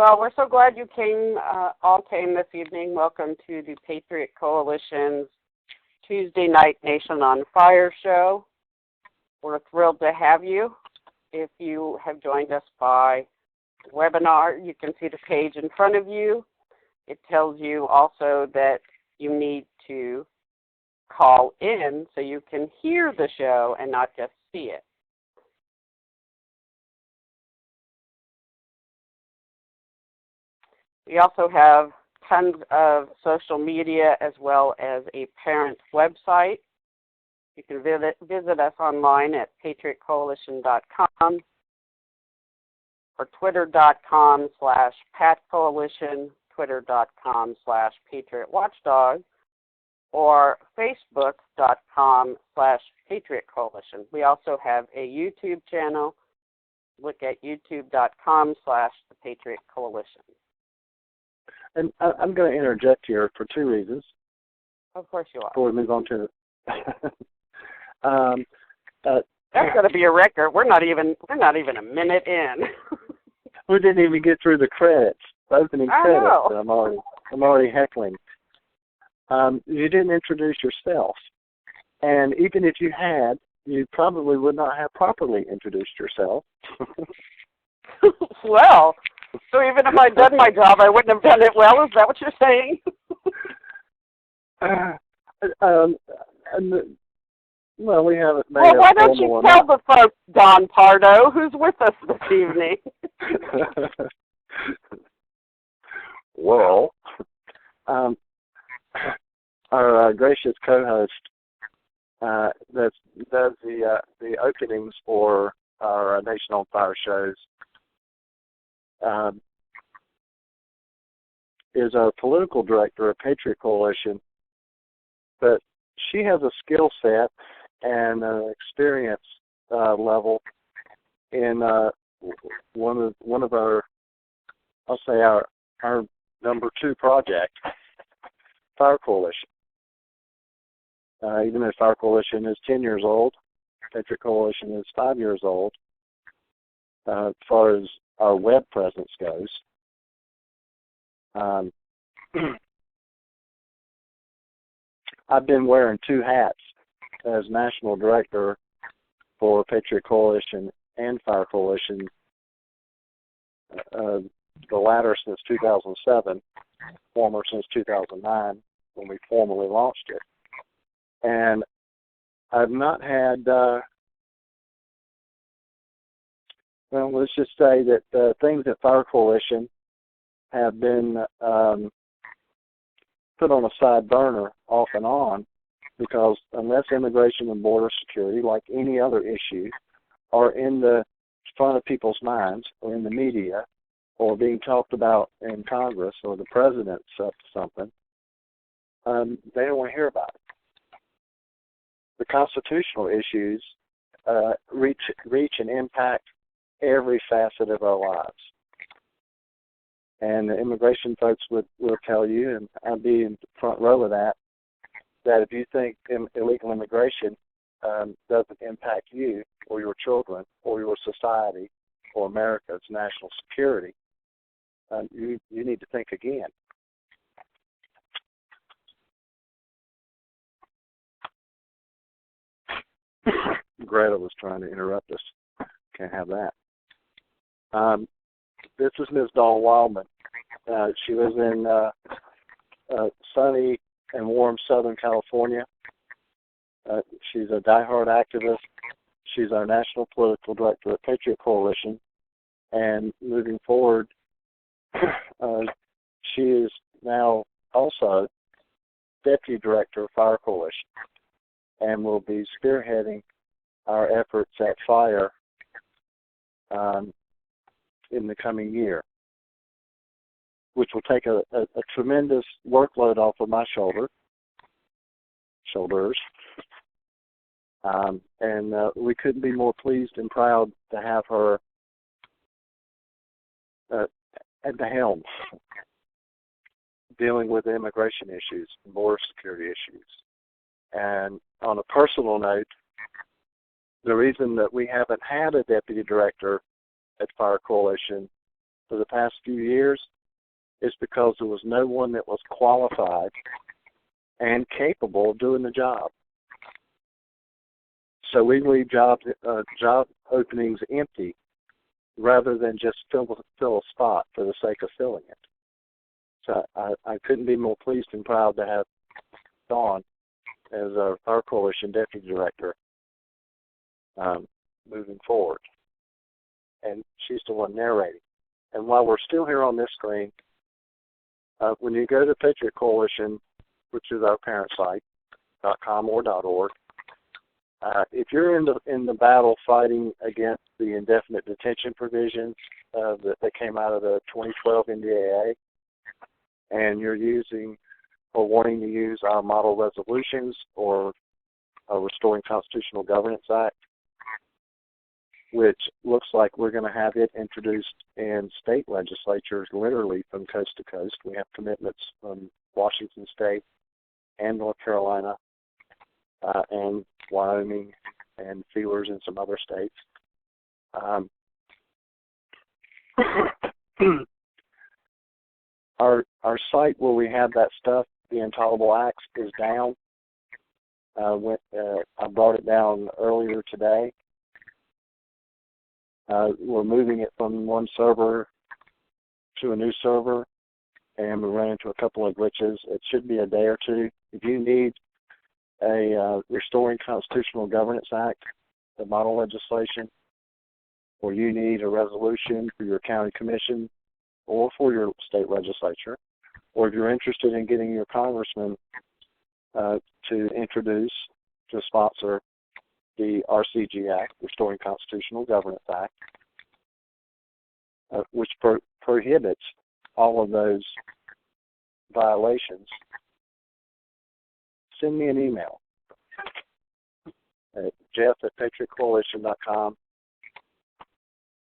Well, we're so glad you all came this evening. Welcome to the Patriot Coalition's Tuesday Night Nation on Fire show. We're thrilled to have you. If you have joined us by webinar, you can see the page in front of you. It tells you also that you need to call in so you can hear the show and not just see it. We also have tons of social media as well as a parent website. You can visit us online at patriotcoalition.com or twitter.com/PatCoalition, twitter.com/PatriotWatchdog, or facebook.com/PatriotCoalition. We also have a YouTube channel. Look at youtube.com/ThePatriotCoalition. And I'm going to interject here for two reasons. Of course you are. Before we move on to that's going to be a record. We're not even a minute in. We didn't even get through the credits, the opening credits. I'm already heckling. You didn't introduce yourself, and even if you had, you probably would not have properly introduced yourself. Well, so even if I'd done my job, I wouldn't have done it well. Is that what you're saying? Well, we haven't made. Well, why don't you tell the folks, Don Pardo, who's with us this evening? Well, our gracious co-host that does the openings for our Nation on Fire shows is our political director at Patriot Coalition, but she has a skill set and experience level in one of our, I'll say our number 2 project, Fire Coalition. Even though Fire Coalition is 10 years old, Patriot Coalition is 5 years old. As far as our web presence goes, I've been wearing 2 hats as National Director for Patriot Coalition and Fire Coalition, the latter since 2007, former since 2009 when we formally launched it. And I've not had, well, let's just say that things at Fire Coalition have been put on a side burner off and on, because unless immigration and border security, like any other issue, are in the front of people's minds or in the media or being talked about in Congress or the president's up to something, they don't want to hear about it. The constitutional issues reach and impact every facet of our lives. And the immigration folks will tell you, and I'll be in the front row of that if you think illegal immigration doesn't impact you or your children or your society or America's national security, you need to think again. Greta was trying to interrupt us. Can't have that. This is Ms. Dawn Wildman. She lives in sunny and warm Southern California. She's a diehard activist. She's our national political director at Patriot Coalition. And moving forward, she is now also deputy director of Fire Coalition and will be spearheading our efforts at Fire in the coming year, which will take a tremendous workload off of my shoulders. And we couldn't be more pleased and proud to have her at the helm, dealing with immigration issues and border security issues. And on a personal note, the reason that we haven't had a deputy director at Fire Coalition for the past few years is because there was no one that was qualified and capable of doing the job. So we leave job openings empty rather than just fill a spot for the sake of filling it. So I couldn't be more pleased and proud to have Dawn as our coalition deputy director moving forward. And she's the one narrating. And while we're still here on this screen, when you go to Patriot Coalition, which is our parent site, .com or .org, if you're in the battle fighting against the indefinite detention provisions that came out of the 2012 NDAA, and you're using or wanting to use our model resolutions or Restoring Constitutional Governance Act, which looks like we're going to have it introduced in state legislatures literally from coast to coast. We have commitments from Washington State and North Carolina and Wyoming and feelers in some other states. Our site where we have that stuff, the Intolerable Acts, is down. I brought it down earlier today. We're moving it from one server to a new server, and we ran into a couple of glitches. It should be a day or two. If you need a Restoring Constitutional Governance Act, the model legislation, or you need a resolution for your county commission or for your state legislature, or if you're interested in getting your congressman to introduce, to sponsor the RCG Act, Restoring Constitutional Governance Act, which prohibits all of those violations, send me an email at jeff@patriotcoalition.com,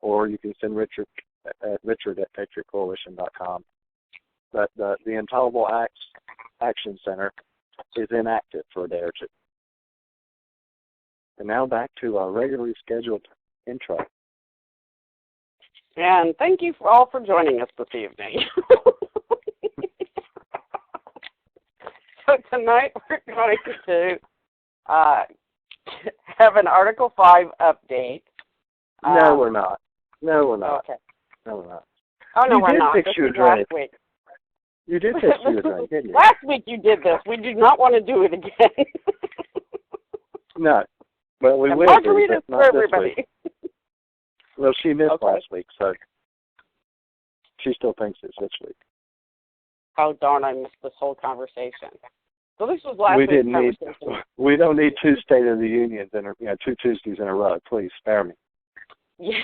or you can send Richard at patriotcoalition.com. But the Intolerable Acts Action Center is inactive for a day or two. And now back to our regularly scheduled intro. And thank you all for joining us this evening. So tonight we're going to have an Article 5 update. No, we're not. No, we're not. Okay. No, we're not. Oh, no, you we're did not. Fix This your is drink. last week. You did fix your drink, didn't you? Last week you did this. We do not want to do it again. No. Well, we and will do margaritas it, for not everybody. this week. Well, she missed Okay. last week, so she still thinks it's this week. Oh, darn, I missed this whole conversation. So this was last We week's didn't need. conversation. We don't need two State of the Unions two Tuesdays in a row. Please spare me. Yeah.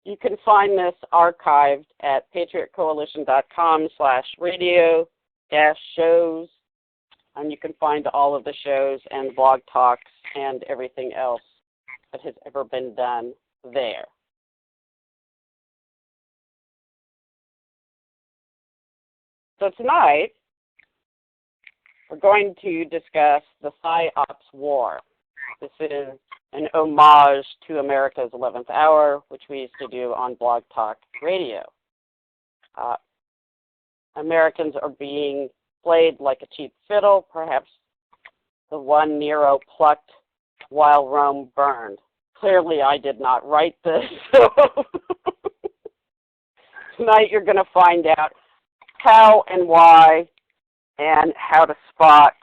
You can find this archived at patriotcoalition.com/radio-shows, and you can find all of the shows and blog talks and everything else that has ever been done there. So tonight, we're going to discuss the Psy-Ops War. This is an homage to America's 11th Hour, which we used to do on Blog Talk Radio. Americans are being played like a cheap fiddle, perhaps the one Nero plucked while Rome burned. Clearly, I did not write this. So tonight, you're going to find out how and why and how to spot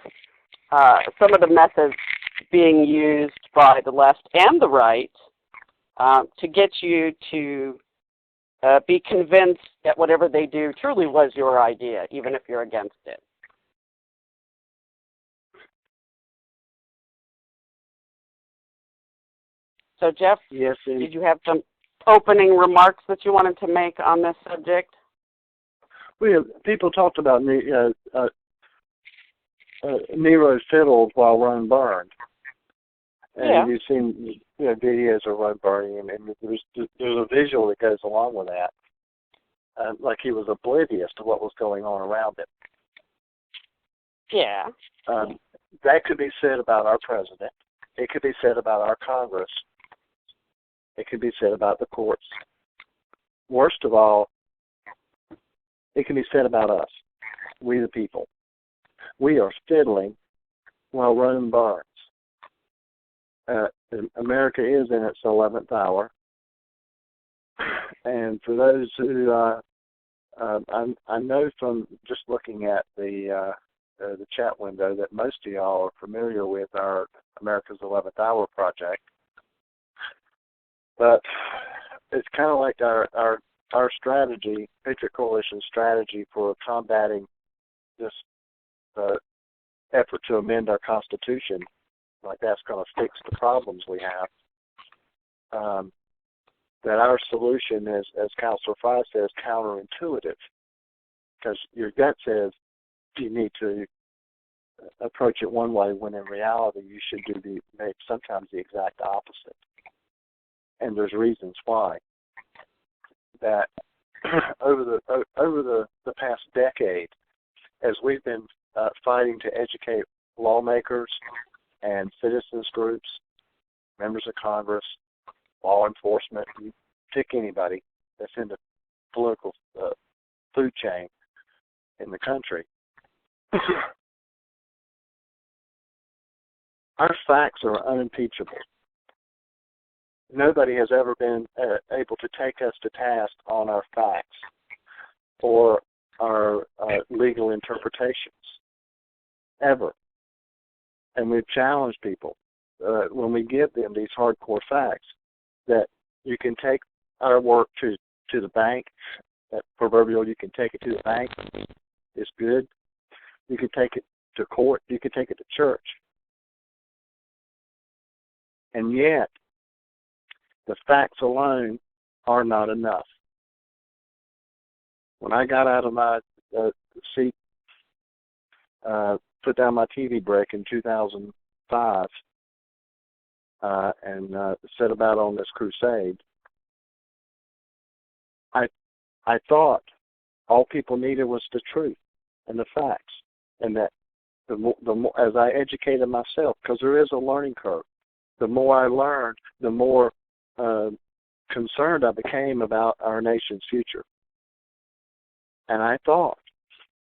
some of the methods being used by the left and the right to get you to be convinced that whatever they do truly was your idea, even if you're against it. So, Jeff, Yes, did you have some opening remarks that you wanted to make on this subject? People talked about Nero's fiddled while Rome burned. And you've seen videos of Rome burning, and there's a visual that goes along with that, like he was oblivious to what was going on around him. Yeah. That could be said about our president. It could be said about our Congress. It could be said about the courts. Worst of all, it can be said about us, we the people. We are fiddling while Rome burns. America is in its 11th hour. And for those who, I know from just looking at the chat window that most of y'all are familiar with our America's 11th Hour project. But it's kind of like our strategy, Patriot Coalition strategy for combating this effort to amend our Constitution, like that's going to fix the problems we have. That our solution is, as Councilor Fry says, counterintuitive, because your gut says you need to approach it one way when in reality you should do sometimes the exact opposite. And there's reasons why. That over the past decade, as we've been fighting to educate lawmakers and citizens groups, members of Congress, law enforcement, you pick anybody that's in the political food chain in the country. Our facts are unimpeachable. Nobody has ever been able to take us to task on our facts or our legal interpretations, ever. And we've challenged people when we give them these hardcore facts that you can take our work to the bank, that proverbial you can take it to the bank is good. You can take it to court. You can take it to church. And yet, the facts alone are not enough. When I got out of my seat, put down my TV break in 2005, and set about on this crusade, I thought all people needed was the truth and the facts, and that the more as I educated myself, because there is a learning curve, the more I learned, the more concerned I became about our nation's future. And I thought,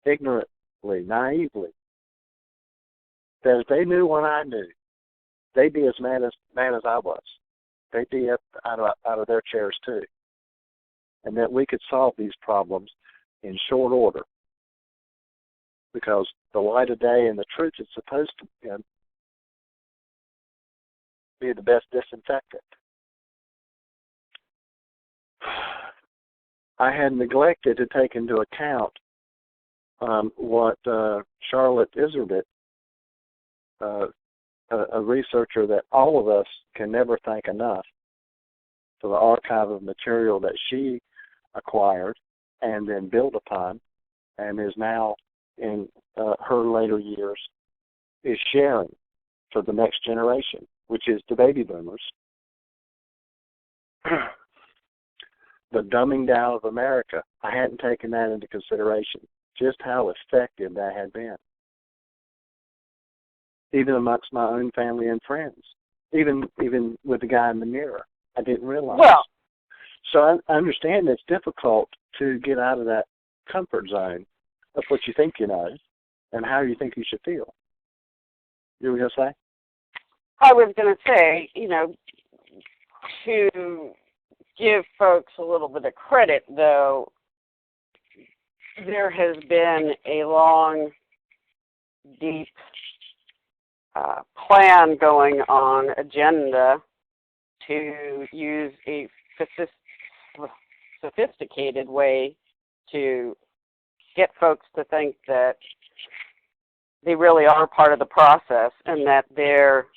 ignorantly, naively, that if they knew what I knew, they'd be as mad as I was. They'd be up out of their chairs too. And that we could solve these problems in short order. Because the light of day and the truth is supposed to be the best disinfectant. I had neglected to take into account what Charlotte Iserbyt, a researcher that all of us can never thank enough for the archive of material that she acquired and then built upon, and is now in her later years is sharing for the next generation, which is the baby boomers. The dumbing down of America, I hadn't taken that into consideration, just how effective that had been. Even amongst my own family and friends, even with the guy in the mirror, I didn't realize. Well, so I understand it's difficult to get out of that comfort zone of what you think you know and how you think you should feel. You were going to say? I was going to say, to give folks a little bit of credit, though, there has been a long, deep plan going on, agenda, to use a sophisticated way to get folks to think that they really are part of the process and that their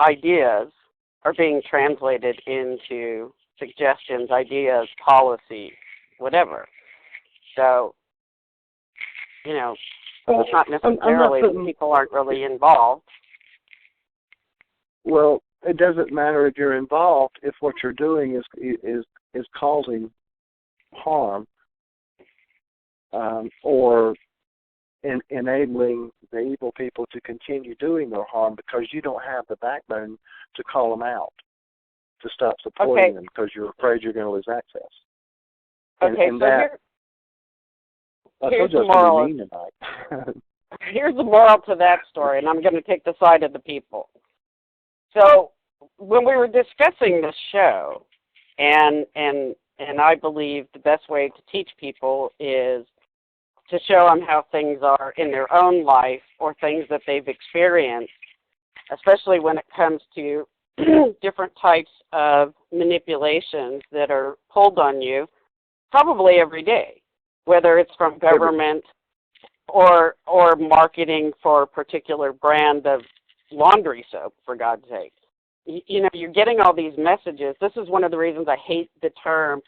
ideas are being translated into suggestions, ideas, policy, whatever. So, it's not necessarily that people aren't really involved. Well, it doesn't matter if you're involved if what you're doing is causing harm or enabling the evil people to continue doing their harm because you don't have the backbone to call them out, to stop supporting them because you're afraid you're going to lose access. Okay, and so that, here's the just moral. mean tonight. Here's the moral to that story, and I'm going to take the side of the people. So when we were discussing this show, and I believe the best way to teach people is to show them how things are in their own life or things that they've experienced, especially when it comes to different types of manipulations that are pulled on you probably every day, whether it's from government or marketing for a particular brand of laundry soap, for God's sake. You know, you're getting all these messages. This is one of the reasons I hate the term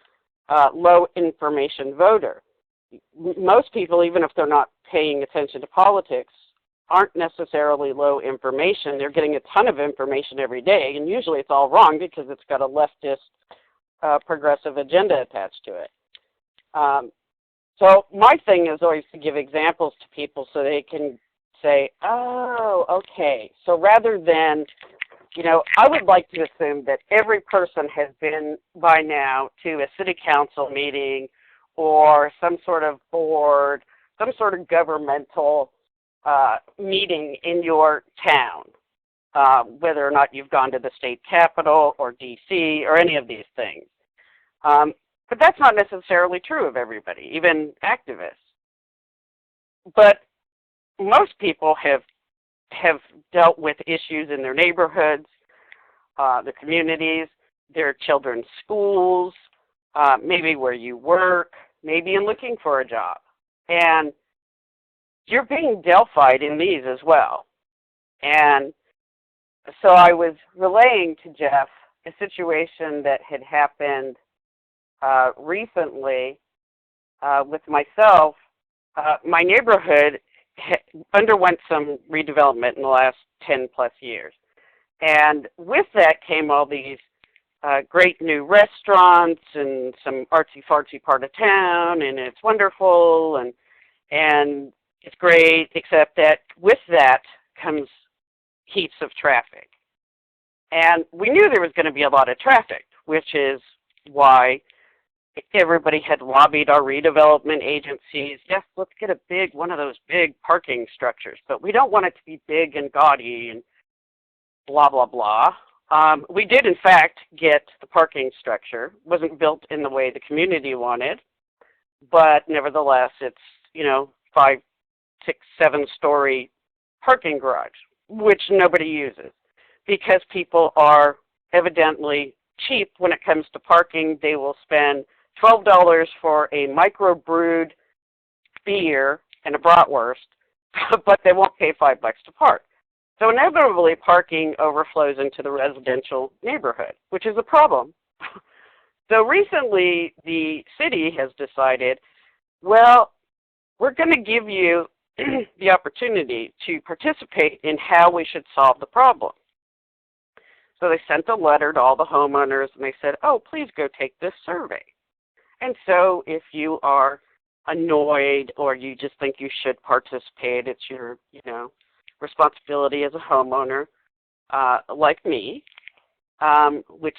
low information voter. Most people, even if they're not paying attention to politics, aren't necessarily low information. They're getting a ton of information every day, and usually it's all wrong because it's got a leftist progressive agenda attached to it. So my thing is always to give examples to people so they can say, oh, okay. So rather than, you know, I would like to assume that every person has been by now to a city council meeting or some sort of board, some sort of governmental meeting in your town, whether or not you've gone to the state capitol or D.C. or any of these things. But that's not necessarily true of everybody, even activists. But most people have dealt with issues in their neighborhoods, their communities, their children's schools, maybe where you work, maybe in looking for a job. And you're being Delphied in these as well. And so I was relaying to Jeff a situation that had happened recently with myself. My neighborhood underwent some redevelopment in the last 10 plus years. And with that came all these great new restaurants and some artsy-fartsy part of town, and it's wonderful and it's great, except that with that comes heaps of traffic. And we knew there was going to be a lot of traffic, which is why everybody had lobbied our redevelopment agencies. Yes, let's get a big, one of those big parking structures, but we don't want it to be big and gaudy and blah, blah, blah. We did, in fact, get the parking structure. It wasn't built in the way the community wanted, but nevertheless, it's, 5, 6, 7-story parking garage, which nobody uses because people are evidently cheap when it comes to parking. They will spend $12 for a microbrewed beer and a bratwurst, but they won't pay $5 to park. So inevitably, parking overflows into the residential neighborhood, which is a problem. So recently, the city has decided, well, we're going to give you the opportunity to participate in how we should solve the problem. So they sent a letter to all the homeowners, and they said, oh, please go take this survey. And so if you are annoyed or you just think you should participate, it's your, responsibility as a homeowner, like me, which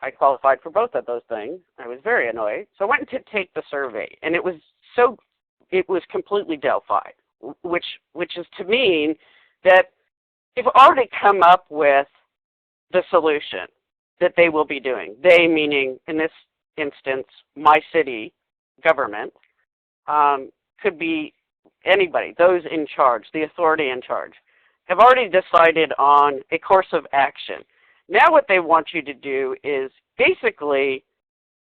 I qualified for both of those things. I was very annoyed. So I went to take the survey, and it was completely Delphied, which is to mean that they've already come up with the solution that they will be doing. They, meaning in this instance, my city government, could be anybody, those in charge, the authority in charge, have already decided on a course of action. Now what they want you to do is basically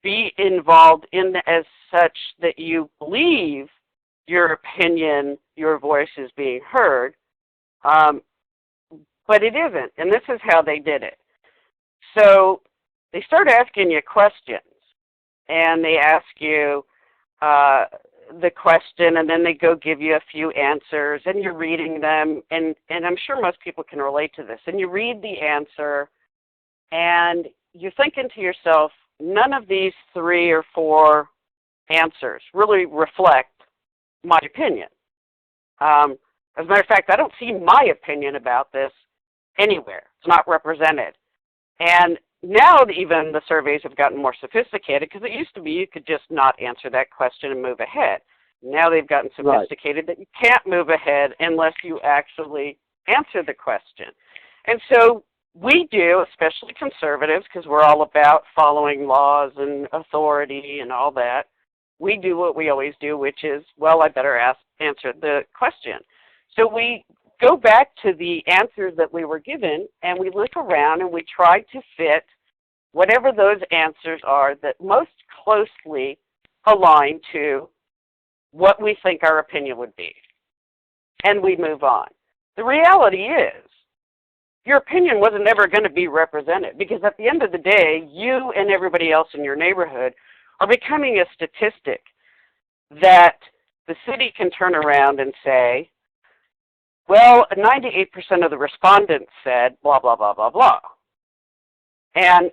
be involved in as such that you believe your opinion, your voice is being heard, but it isn't, and this is how they did it. So they start asking you questions, and they ask you the question, and then they go give you a few answers, and you're reading them, and I'm sure most people can relate to this, and you read the answer, and you're thinking to yourself, none of these 3 or 4 answers really reflect my opinion. As a matter of fact, I don't see my opinion about this anywhere. It's not represented. And now even the surveys have gotten more sophisticated, because it used to be you could just not answer that question and move ahead. Now they've gotten sophisticated that you can't move ahead unless you actually answer the question. And so we do, especially conservatives, because we're all about following laws and authority and all that, we do what we always do, which is, well, I better answer the question. So we go back to the answers that we were given, and we look around and we try to fit whatever those answers are that most closely align to what we think our opinion would be. And we move on. The reality is, your opinion wasn't ever going to be represented, because at the end of the day, you and everybody else in your neighborhood are becoming a statistic that the city can turn around and say, well, 98% of the respondents said blah, blah, blah, blah, blah. And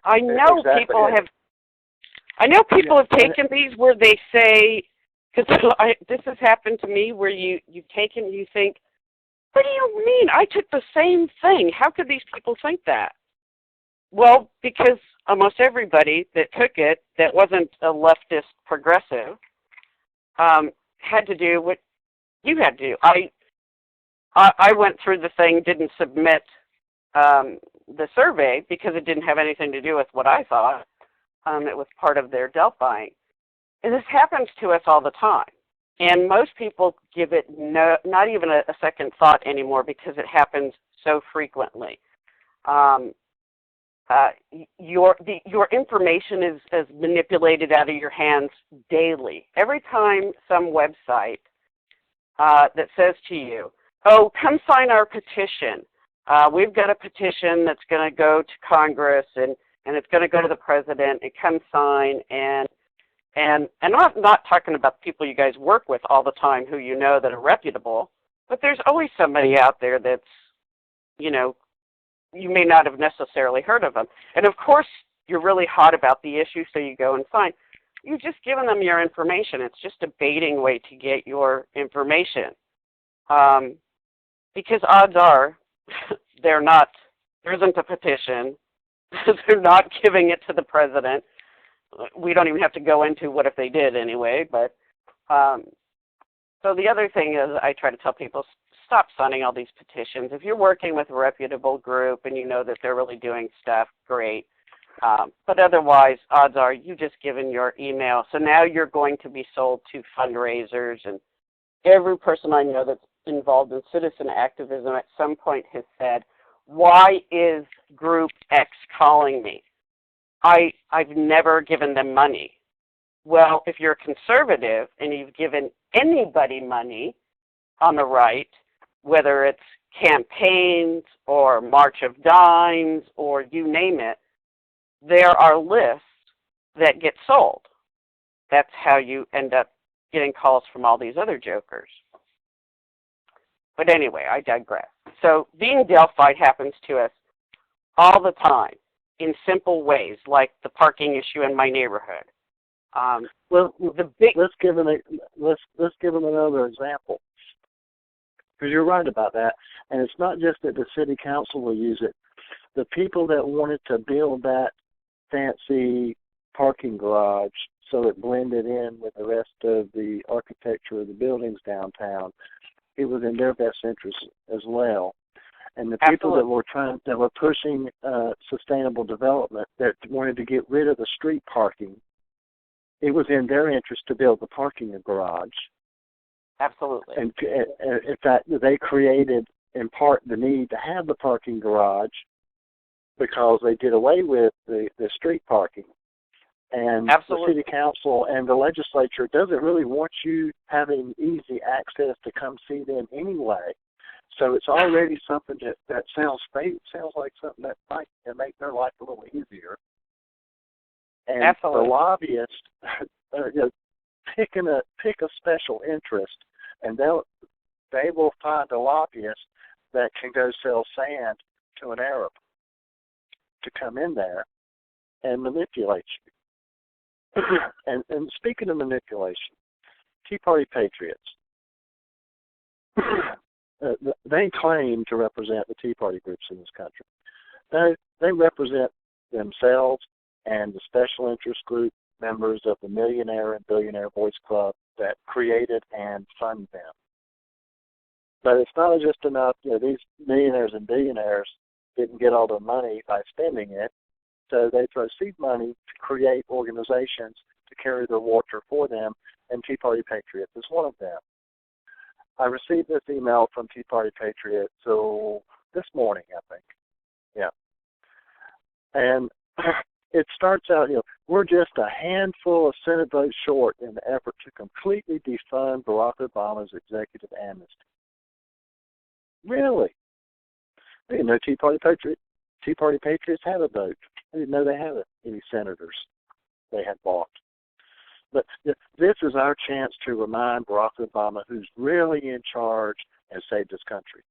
I know people have taken these where they say, because this has happened to me, where you take and you think, what do you mean? I took the same thing. How could these people think that? Well, because almost everybody that took it that wasn't a leftist progressive had to do what you had to do. I went through the thing, didn't submit the survey because it didn't have anything to do with what I thought. It was part of their Delphi. And this happens to us all the time. And most people give it not even a second thought anymore, because it happens so frequently. Your information is manipulated out of your hands daily. Every time some website that says to you, oh, come sign our petition. We've got a petition that's going to go to Congress, and it's going to go to the president, and come sign. And I'm not talking about the people you guys work with all the time who you know that are reputable, but there's always somebody out there that's, you know, you may not have necessarily heard of them. And of course, you're really hot about the issue, so you go and sign. You've just given them your information. It's just a baiting way to get your information. Because odds are there isn't a petition. They're not giving it to the president. We don't even have to go into what if they did anyway. But so the other thing is, I try to tell people, stop signing all these petitions. If you're working with a reputable group and you know that they're really doing stuff, great. But otherwise, odds are you've just given your email. So now you're going to be sold to fundraisers. And every person I know that's involved in citizen activism at some point has said, why is Group X calling me? I've never given them money. Well, if you're a conservative and you've given anybody money on the right, whether it's campaigns or March of Dimes or you name it, there are lists that get sold. That's how you end up getting calls from all these other jokers. But anyway, I digress. So being Delphi happens to us all the time in simple ways, like the parking issue in my neighborhood. Let's give them another example, because you're right about that. And it's not just that the city council will use it. The people that wanted to build that fancy parking garage so it blended in with the rest of the architecture of the buildings downtown, it was in their best interest as well. And the people that were pushing sustainable development, that wanted to get rid of the street parking, it was in their interest to build the parking garage. Absolutely. And in fact, they created, in part, the need to have the parking garage because they did away with the street parking. And Absolutely. The city council and the legislature doesn't really want you having easy access to come see them anyway. So it's already something that sounds like something that might make their life a little easier. And Absolutely. the lobbyists pick a special interest, and they will find a lobbyist that can go sell sand to an Arab to come in there and manipulate you. and speaking of manipulation, Tea Party patriots, they claim to represent the Tea Party groups in this country. They represent themselves and the special interest group members of the Millionaire and Billionaire Boys Club that created and fund them. But it's not just enough, these millionaires and billionaires didn't get all their money by spending it, so they throw seed money to create organizations to carry their water for them, and Tea Party Patriots is one of them. I received this email from Tea Party Patriots this morning, I think. Yeah. And it starts out, we're just a handful of Senate votes short in the effort to completely defund Barack Obama's executive amnesty. Really? I didn't know Tea Party Patriots had a vote. I didn't know they had any senators they had bought. But this is our chance to remind Barack Obama, who's really in charge and saved this country.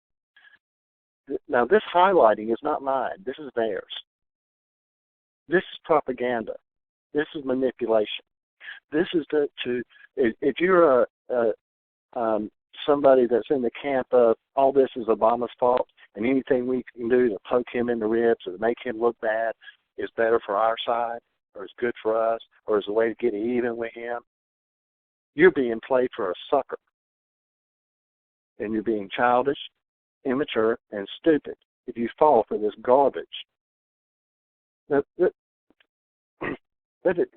Now, this highlighting is not mine. This is theirs. This is propaganda. This is manipulation. This is if you're somebody that's in the camp of all this is Obama's fault and anything we can do to poke him in the ribs or to make him look bad is better for our side or is good for us or is a way to get even with him, you're being played for a sucker. And you're being childish, immature, and stupid if you fall for this garbage. But it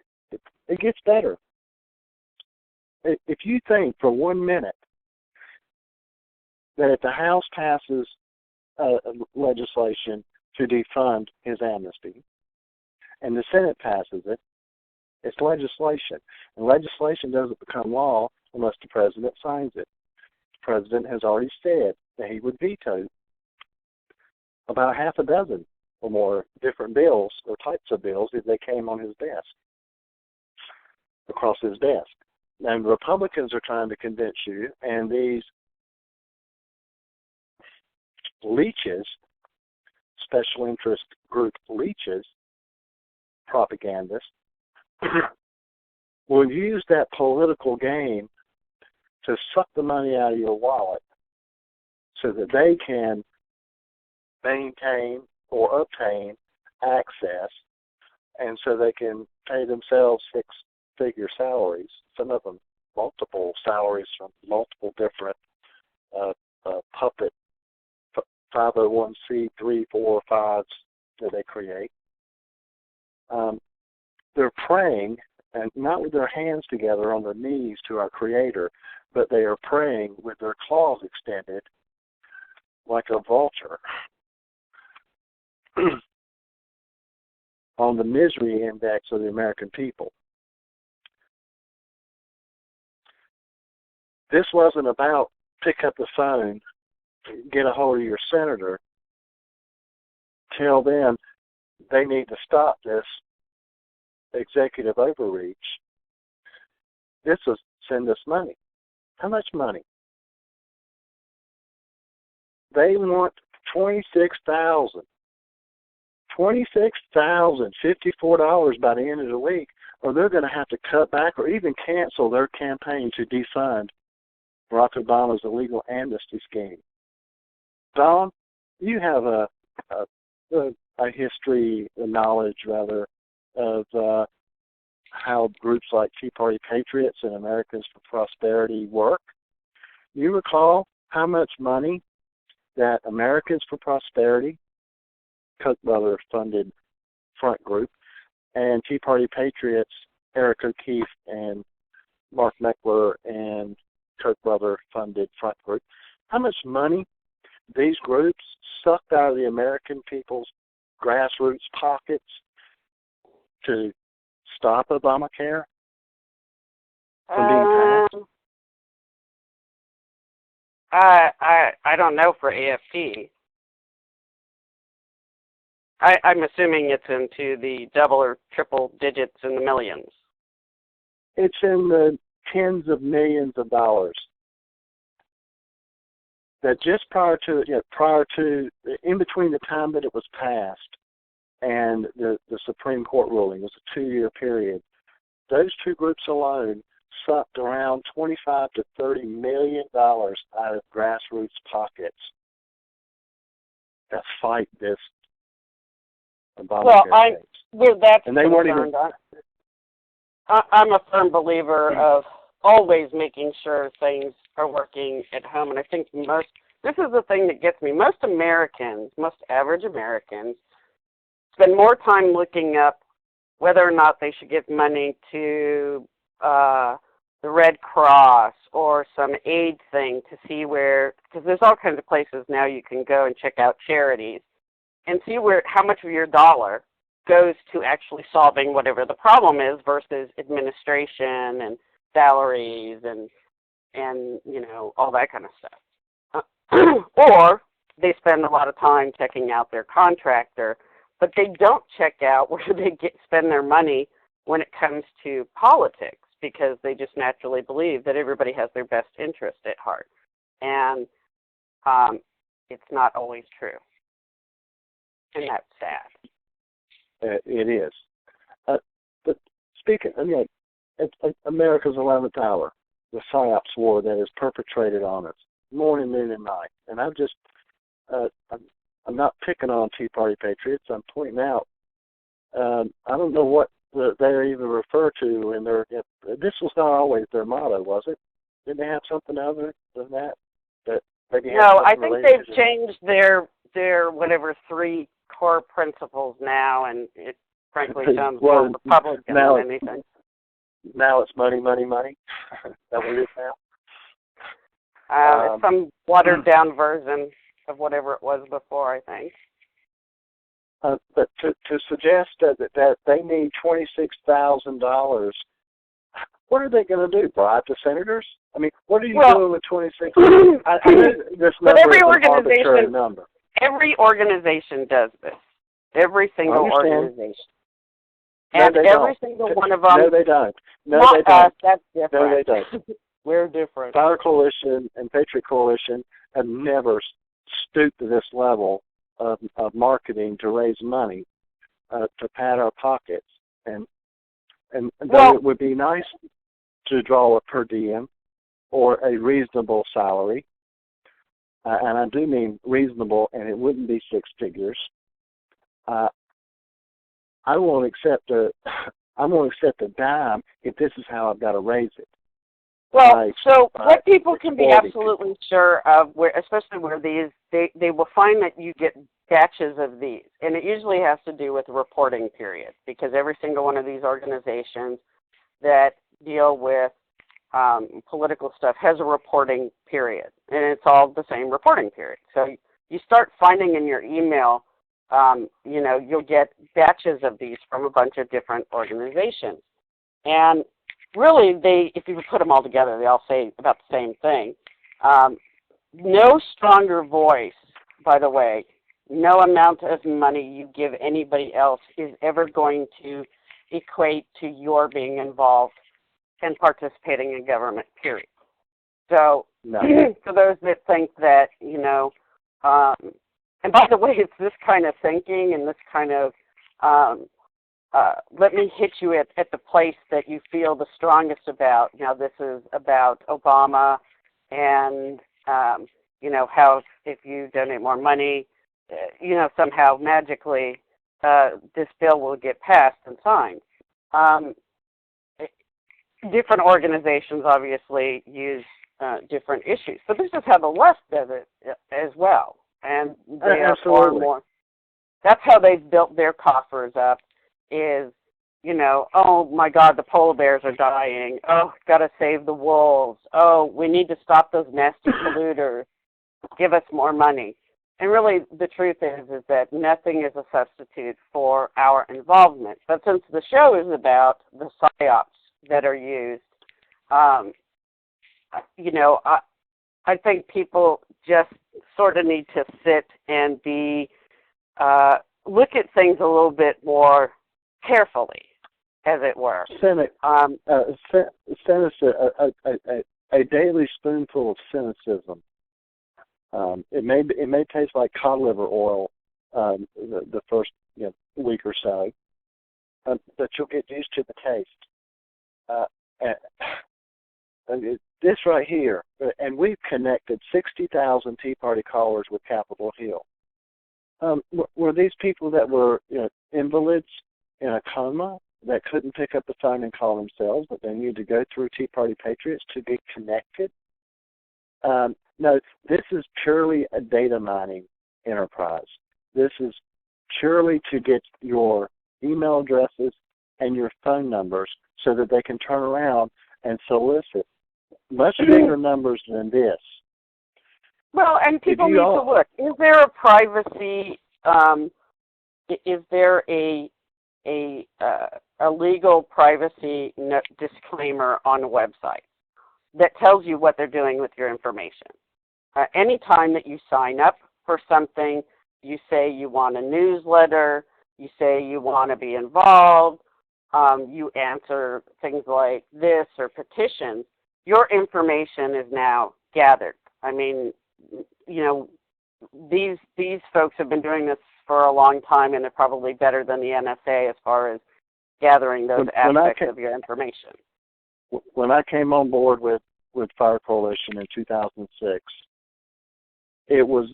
gets better. If you think for 1 minute that if the House passes legislation to defund his amnesty and the Senate passes it, it's legislation. And legislation doesn't become law unless the president signs it. The president has already said that he would veto about half a dozen or more different bills or types of bills if they came on his desk, across his desk. And Republicans are trying to convince you, and these leeches, special interest group leeches, propagandists, will use that political game to suck the money out of your wallet so that they can maintain or obtain access, and so they can pay themselves six-figure salaries, some of them multiple salaries from multiple different puppet 501c3, 4, or 5s that they create. They're praying, and not with their hands together on their knees to our Creator, but they are praying with their claws extended like a vulture on the misery index of the American people. This wasn't about pick up the phone, get a hold of your senator, tell them they need to stop this executive overreach. This is send us money. How much money? They want $26,054 by the end of the week, or they're going to have to cut back or even cancel their campaign to defund Barack Obama's illegal amnesty scheme. Don, you have a history, a knowledge rather, of how groups like Tea Party Patriots and Americans for Prosperity work. You recall how much money that Americans for Prosperity, Koch brother-funded front group, and Tea Party Patriots, Eric O'Keefe and Mark Meckler and Koch brother-funded front group, how much money these groups sucked out of the American people's grassroots pockets to stop Obamacare from being passed? I don't know for AFT. I'm assuming it's into the double or triple digits in the millions. It's in the tens of millions of dollars. That just prior to, in between the time that it was passed and the Supreme Court ruling, it was a 2-year period, those two groups alone sucked around $25 to $30 million out of grassroots pockets that fight this Obamacare case. where that's And they weren't concerned, even. I'm a firm believer of always making sure things are working at home. And I think this is the thing that gets me. Most average Americans, spend more time looking up whether or not they should give money to the Red Cross or some aid thing to see where, because there's all kinds of places now you can go and check out charities and see how much of your dollar goes to actually solving whatever the problem is versus administration and salaries and all that kind of stuff. Or they spend a lot of time checking out their contractor, but they don't check out where they spend their money when it comes to politics, because they just naturally believe that everybody has their best interest at heart. And it's not always true. And that's sad. It is. But speaking, it's America's 11th hour, the Psy-Ops war that is perpetrated on us morning, noon, and night. And I'm not picking on Tea Party patriots. I'm pointing out, I don't know what they even refer to in their. This was not always their motto, was it? Did they have something other than that? No, I think they've changed their whatever 3 core principles now, and it frankly sounds more Republican than anything. Now it's money, money, money. Is that what it is now? It's some watered-down version of whatever it was before, I think. But to suggest that they need $26,000, what are they going to do? Bribe the senators? I mean, what are you doing with $26,000? I know this number is an arbitrary number. Every organization does this. Every single organization. And every single one of them. No, they don't. Not they don't. Us, that's different. No, they don't. We're different. Fire Coalition and Patriot Coalition have never stooped to this level of marketing to raise money to pad our pockets. And though it would be nice to draw a per diem or a reasonable salary, and I do mean reasonable, and it wouldn't be 6 figures, I won't accept a dime if this is how I've got to raise it. Well, so what people can be absolutely sure of, especially where they will find that you get batches of these, and it usually has to do with reporting periods, because every single one of these organizations that deal with political stuff has a reporting period, and it's all the same reporting period. So you start finding in your email, you'll get batches of these from a bunch of different organizations. And really, if you put them all together, they all say about the same thing. No stronger voice, by the way, no amount of money you give anybody else is ever going to equate to your being involved and participating in government, period. So, for those that think that, and by the way, it's this kind of thinking and this kind of, let me hit you at the place that you feel the strongest about. Now, this is about Obama and, how if you donate more money, somehow magically this bill will get passed and signed. Different organizations obviously use different issues. But this is how the left does it as well. And they are far more. That's how they've built their coffers up is, oh my God, the polar bears are dying. Oh, got to save the wolves. Oh, we need to stop those nasty polluters. Give us more money. And really, the truth is that nothing is a substitute for our involvement. But since the show is about the Psy-Ops that are used, I think people just sort of need to sit and look at things a little bit more carefully, as it were. Cynic, a daily spoonful of cynicism. It may taste like cod liver oil the first week or so, but you'll get used to the taste. This right here, and we've connected 60,000 Tea Party callers with Capitol Hill. Were these people that were invalids in a coma that couldn't pick up the phone and call themselves, but they needed to go through Tea Party Patriots to be connected. No, this is purely a data mining enterprise. This is purely to get your email addresses and your phone numbers so that they can turn around and solicit much bigger numbers than this. Well, and people need to look. Is there a privacy? Is there a legal privacy disclaimer on a website that tells you what they're doing with your information? Anytime that you sign up for something, you say you want a newsletter, you say you want to be involved, you answer things like this or petitions, your information is now gathered. I mean, you know, these folks have been doing this for a long time, and they're probably better than the NSA as far as gathering those aspects of your information. When I came on board with Fire Coalition in 2006, it was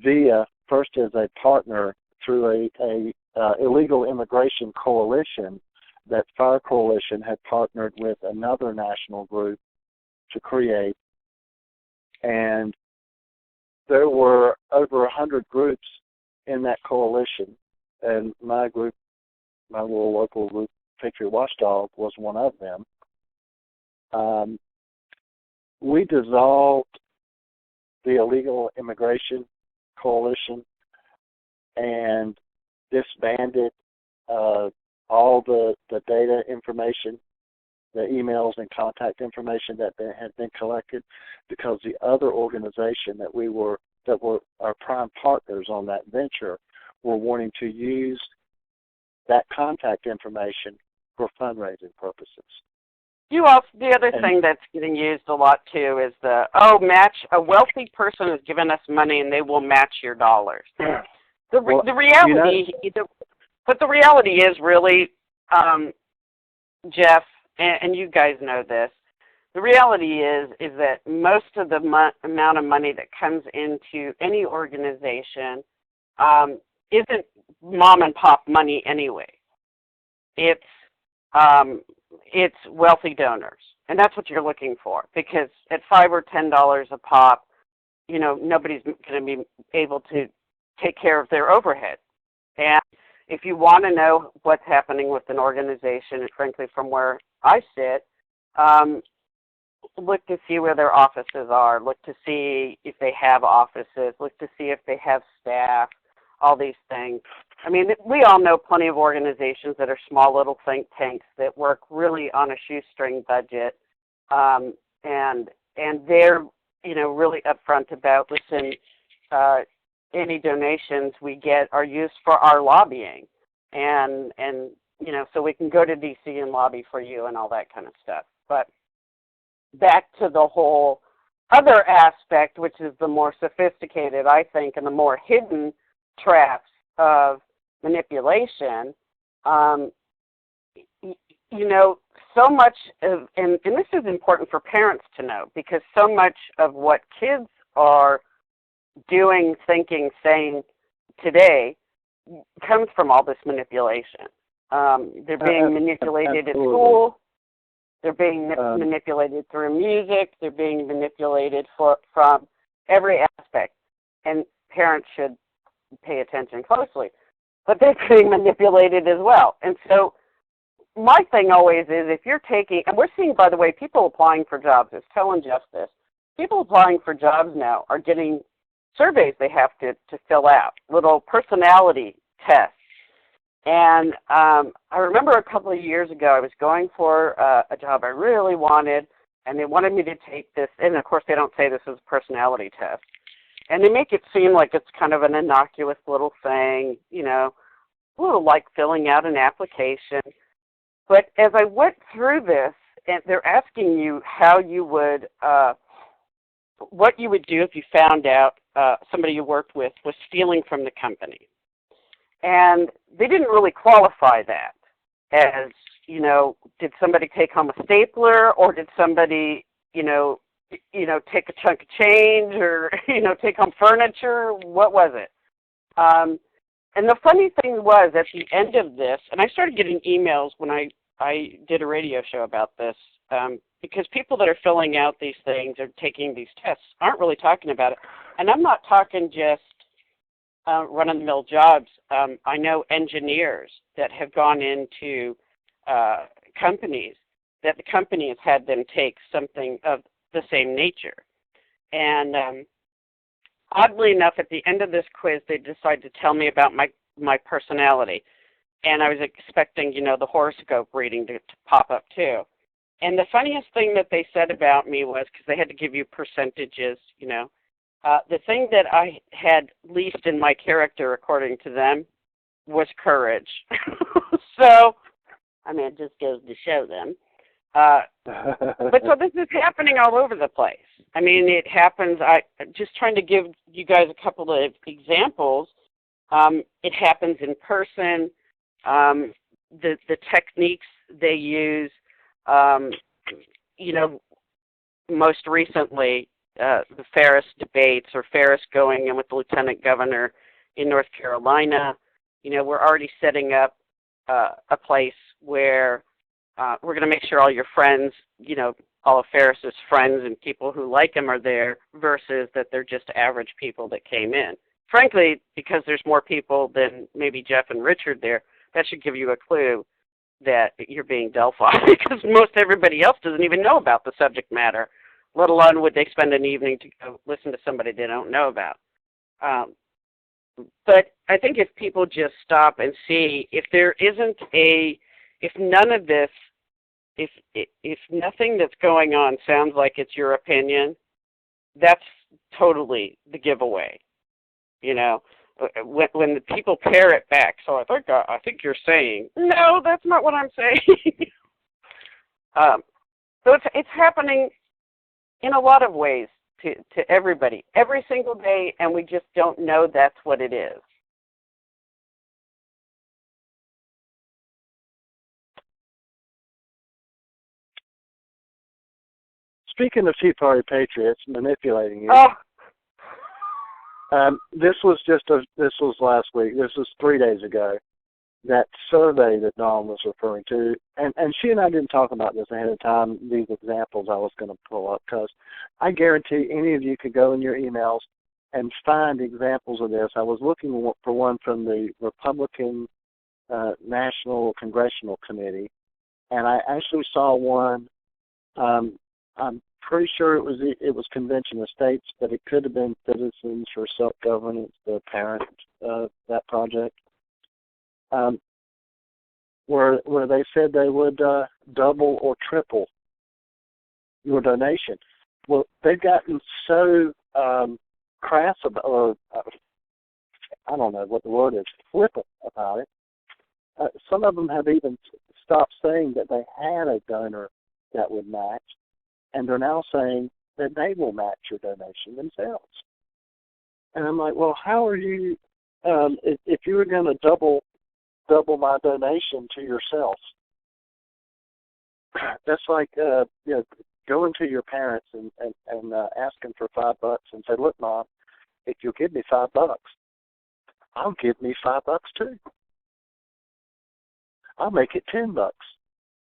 via, first as a partner through a illegal immigration coalition, that Fire Coalition had partnered with another national group to create, and there were over 100 groups in that coalition, and my group, my little local group, Patriot Watchdog, was one of them. We dissolved the illegal immigration coalition and disbanded all the data information, the emails and contact information that had been collected, because the other organization that were our prime partners on that venture were wanting to use that contact information for fundraising purposes. The other thing that's getting used a lot too is match. A wealthy person has given us money and they will match your dollars. The reality is really, Jeff, and you guys know this, the reality is that most of the amount of money that comes into any organization isn't mom and pop money anyway. It's wealthy donors, and that's what you're looking for, because at $5 or $10 a pop, you know, nobody's going to be able to take care of their overhead. And if you want to know what's happening with an organization, and frankly from where I sit, look to see where their offices are, look to see if they have offices, look to see if they have staff, all these things. I mean, we all know plenty of organizations that are small little think tanks that work really on a shoestring budget, and they're, you know, really upfront about, listen, any donations we get are used for our lobbying, and you know, so we can go to D.C. and lobby for you and all that kind of stuff. But back to the whole other aspect, which is the more sophisticated, I think, and the more hidden traps of manipulation. You know, so much of, and this is important for parents to know, because so much of what kids are doing, thinking, saying today comes from all this manipulation. They're being manipulated at school. They're being manipulated through music. They're being manipulated from every aspect. And parents should pay attention closely. But they're being manipulated as well. And so my thing always is, if you're taking, and we're seeing, by the way, people applying for jobs, I was telling Jeff this, people applying for jobs now are getting surveys they have to fill out, little personality tests. And I remember a couple of years ago, I was going for a job I really wanted, and they wanted me to take this, and of course they don't say this is a personality test. And they make it seem like it's kind of an innocuous little thing, you know, a little like filling out an application. But as I went through this, and they're asking you how you would, what you would do if you found out somebody you worked with was stealing from the company. And they didn't really qualify that as, you know, did somebody take home a stapler, or did somebody, you know, take a chunk of change, or, you know, take home furniture? What was it? And the funny thing was, at the end of this, and I started getting emails when I did a radio show about this, because people that are filling out these things or taking these tests aren't really talking about it. And I'm not talking just run-of-the-mill jobs. I know engineers that have gone into companies that the company has had them take something of the same nature. And oddly enough, at the end of this quiz, they decided to tell me about my personality. And I was expecting, the horoscope reading to pop up too. And the funniest thing that they said about me was, because they had to give you percentages, the thing that I had least in my character, according to them, was courage. So, it just goes to show them. But so this is happening all over the place. It happens. Just trying to give you guys a couple of examples. It happens in person. The techniques they use. Most recently, the Ferris debates, or Ferris going in with the lieutenant governor in North Carolina. We're already setting up a place where we're going to make sure all your friends, all of Ferris's friends and people who like him are there, versus that they're just average people that came in. Frankly, because there's more people than maybe Jeff and Richard there, that should give you a clue that you're being Delphi, because most everybody else doesn't even know about the subject matter, let alone would they spend an evening to go listen to somebody they don't know about. But I think if people just stop and see, if none of this, if nothing that's going on sounds like it's your opinion, that's totally the giveaway. When the people parrot back, so I think you're saying, no, that's not what I'm saying. So it's happening in a lot of ways to everybody, every single day, and we just don't know that's what it is. Speaking of Tea Party patriots manipulating you, this was last week. This was 3 days ago. That survey that Dawn was referring to, and she and I didn't talk about this ahead of time, these examples I was going to pull up, because I guarantee any of you could go in your emails and find examples of this. I was looking for one from the Republican National Congressional Committee, and I actually saw one. I'm pretty sure it was Convention of States, but it could have been Citizens for Self-Governance, the parent of that project. Where they said they would double or triple your donation. Well, they've gotten so crass about, or I don't know what the word is, flippant about it. Some of them have even stopped saying that they had a donor that would match, and they're now saying that they will match your donation themselves. And I'm like, well, how are you, if you were going to double my donation to yourself, that's like going to your parents and asking for $5 and say, look, Mom, if you'll give me $5, I'll give me $5 too. I'll make it $10,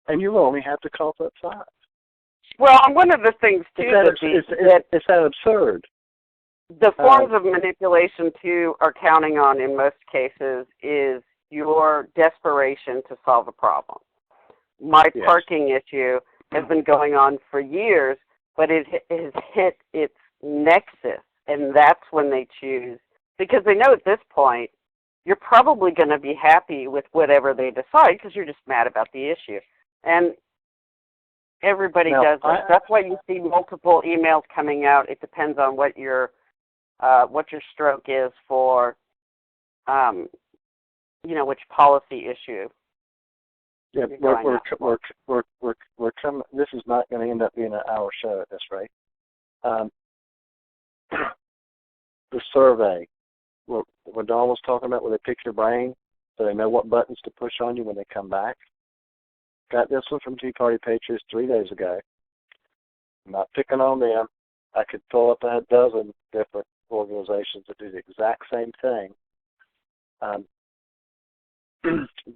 and you'll only have to cough up 5. Well, one of the things too is that absurd. The forms of manipulation too are counting on, in most cases, is your desperation to solve a problem. My parking issue has been going on for years, but it has hit its nexus, and that's when they choose, because they know at this point you're probably going to be happy with whatever they decide because you're just mad about the issue. And everybody does that. That's why you see multiple emails coming out. It depends on what your stroke is for, which policy issue. Yeah, we're coming. This is not going to end up being an hour show at this rate. The survey, what Dawn was talking about, where they pick your brain so they know what buttons to push on you when they come back. Got this one from Tea Party Patriots 3 days ago. I'm not picking on them. I could pull up a dozen different organizations that do the exact same thing. Um,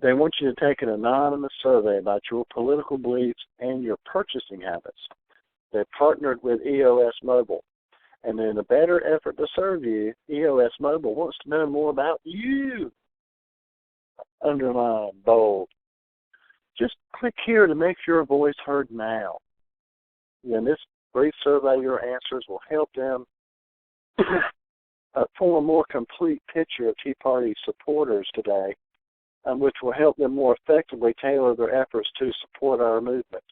they want you to take an anonymous survey about your political beliefs and your purchasing habits. They partnered with EOS Mobile. And in a better effort to serve you, EOS Mobile wants to know more about you. Underline, bold. Just click here to make your voice heard now. In this brief survey, your answers will help them form a more complete picture of Tea Party supporters today, which will help them more effectively tailor their efforts to support our movement.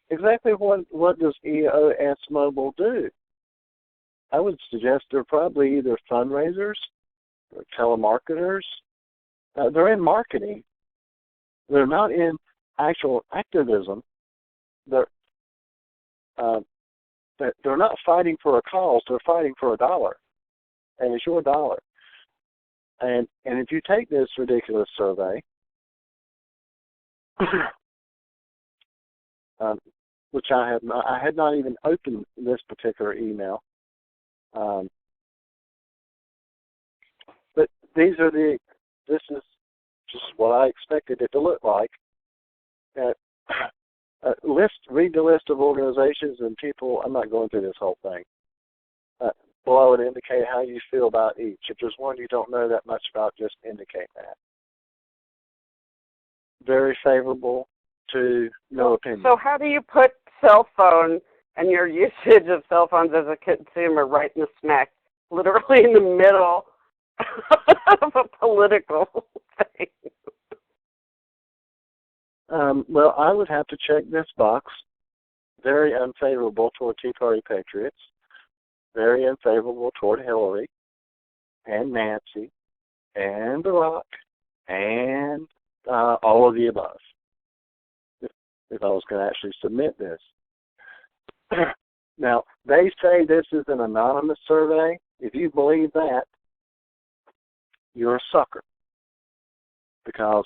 Exactly what does EOS Mobile do? I would suggest they're probably either fundraisers or telemarketers. They're in marketing. They're not in actual activism. They're not fighting for a cause. They're fighting for a dollar, and it's your dollar. And if you take this ridiculous survey, which I had not even opened this particular email. But this is just what I expected it to look like. Read the list of organizations and people. I'm not going through this whole thing. Below it indicate how you feel about each. If there's one you don't know that much about, just indicate that. Very favorable to no opinion. So how do you put cell phone and your usage of cell phones as a consumer right in the smack, literally in the middle of a political thing? Well, I would have to check this box. Very unfavorable toward Tea Party patriots. Very unfavorable toward Hillary and Nancy and Barack and all of the above. If I was going to actually submit this. Now, they say this is an anonymous survey. If you believe that, you're a sucker. Because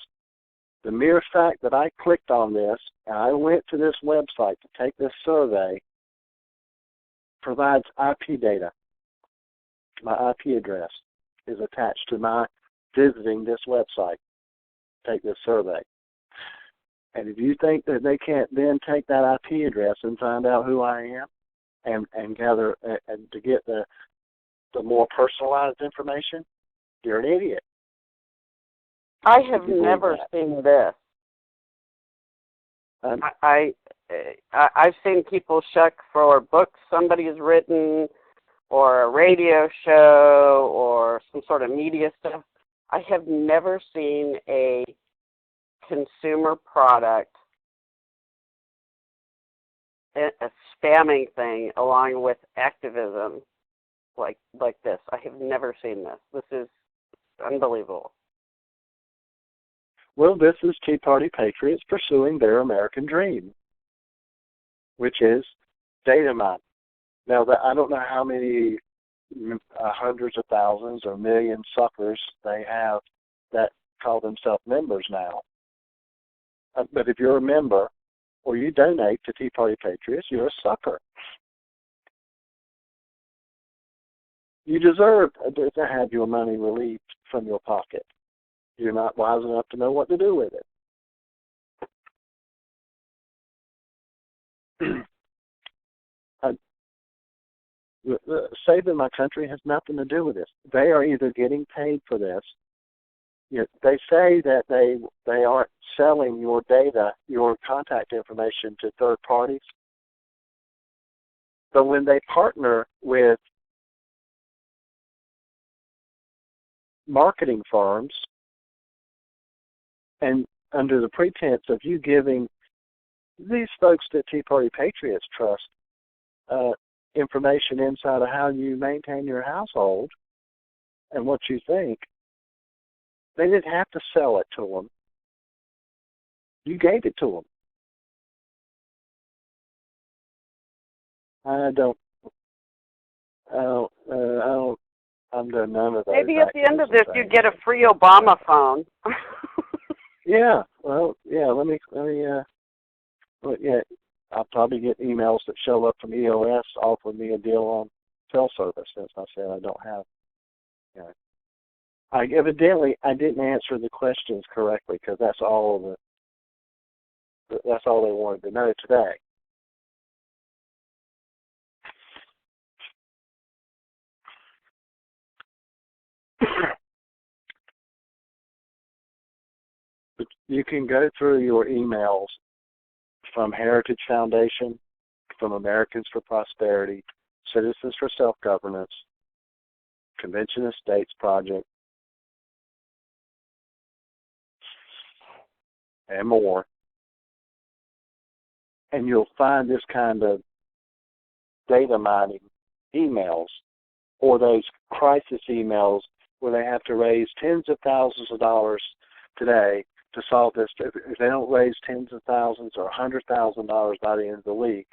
the mere fact that I clicked on this and I went to this website to take this survey provides IP data. My IP address is attached to my visiting this website to take this survey. And if you think that they can't then take that IP address and find out who I am and gather and to get the more personalized information, you're an idiot. I have never seen this. I've seen people check for books somebody has written or a radio show or some sort of media stuff. I have never seen a consumer product, a spamming thing along with activism like this. I have never seen this. This is unbelievable. Well, this is Tea Party patriots pursuing their American dream, which is data mining. Now, I don't know how many hundreds of thousands or million suckers they have that call themselves members now. But if you're a member or you donate to Tea Party Patriots, you're a sucker. You deserve to have your money relieved from your pocket. You're not wise enough to know what to do with it. Saving my country has nothing to do with this. They are either getting paid for this. They say that they aren't selling your data, your contact information to third parties. But when they partner with marketing firms and under the pretense of you giving these folks that Tea Party Patriots trust information inside of how you maintain your household and what you think, they didn't have to sell it to them. You gave it to them. I'm doing none of those. Maybe at the end of this, you get a free Obama phone. Yeah. Well, yeah. Let me. Yeah. I'll probably get emails that show up from EOS offering me a deal on cell service, since I said I don't have. Evidently I didn't answer the questions correctly because that's all they wanted to know today. But you can go through your emails from Heritage Foundation, from Americans for Prosperity, Citizens for Self-Governance, Convention of States Project, and more. And you'll find this kind of data mining emails or those crisis emails where they have to raise tens of thousands of dollars today to solve this. If they don't raise tens of thousands or $100,000 by the end of the week,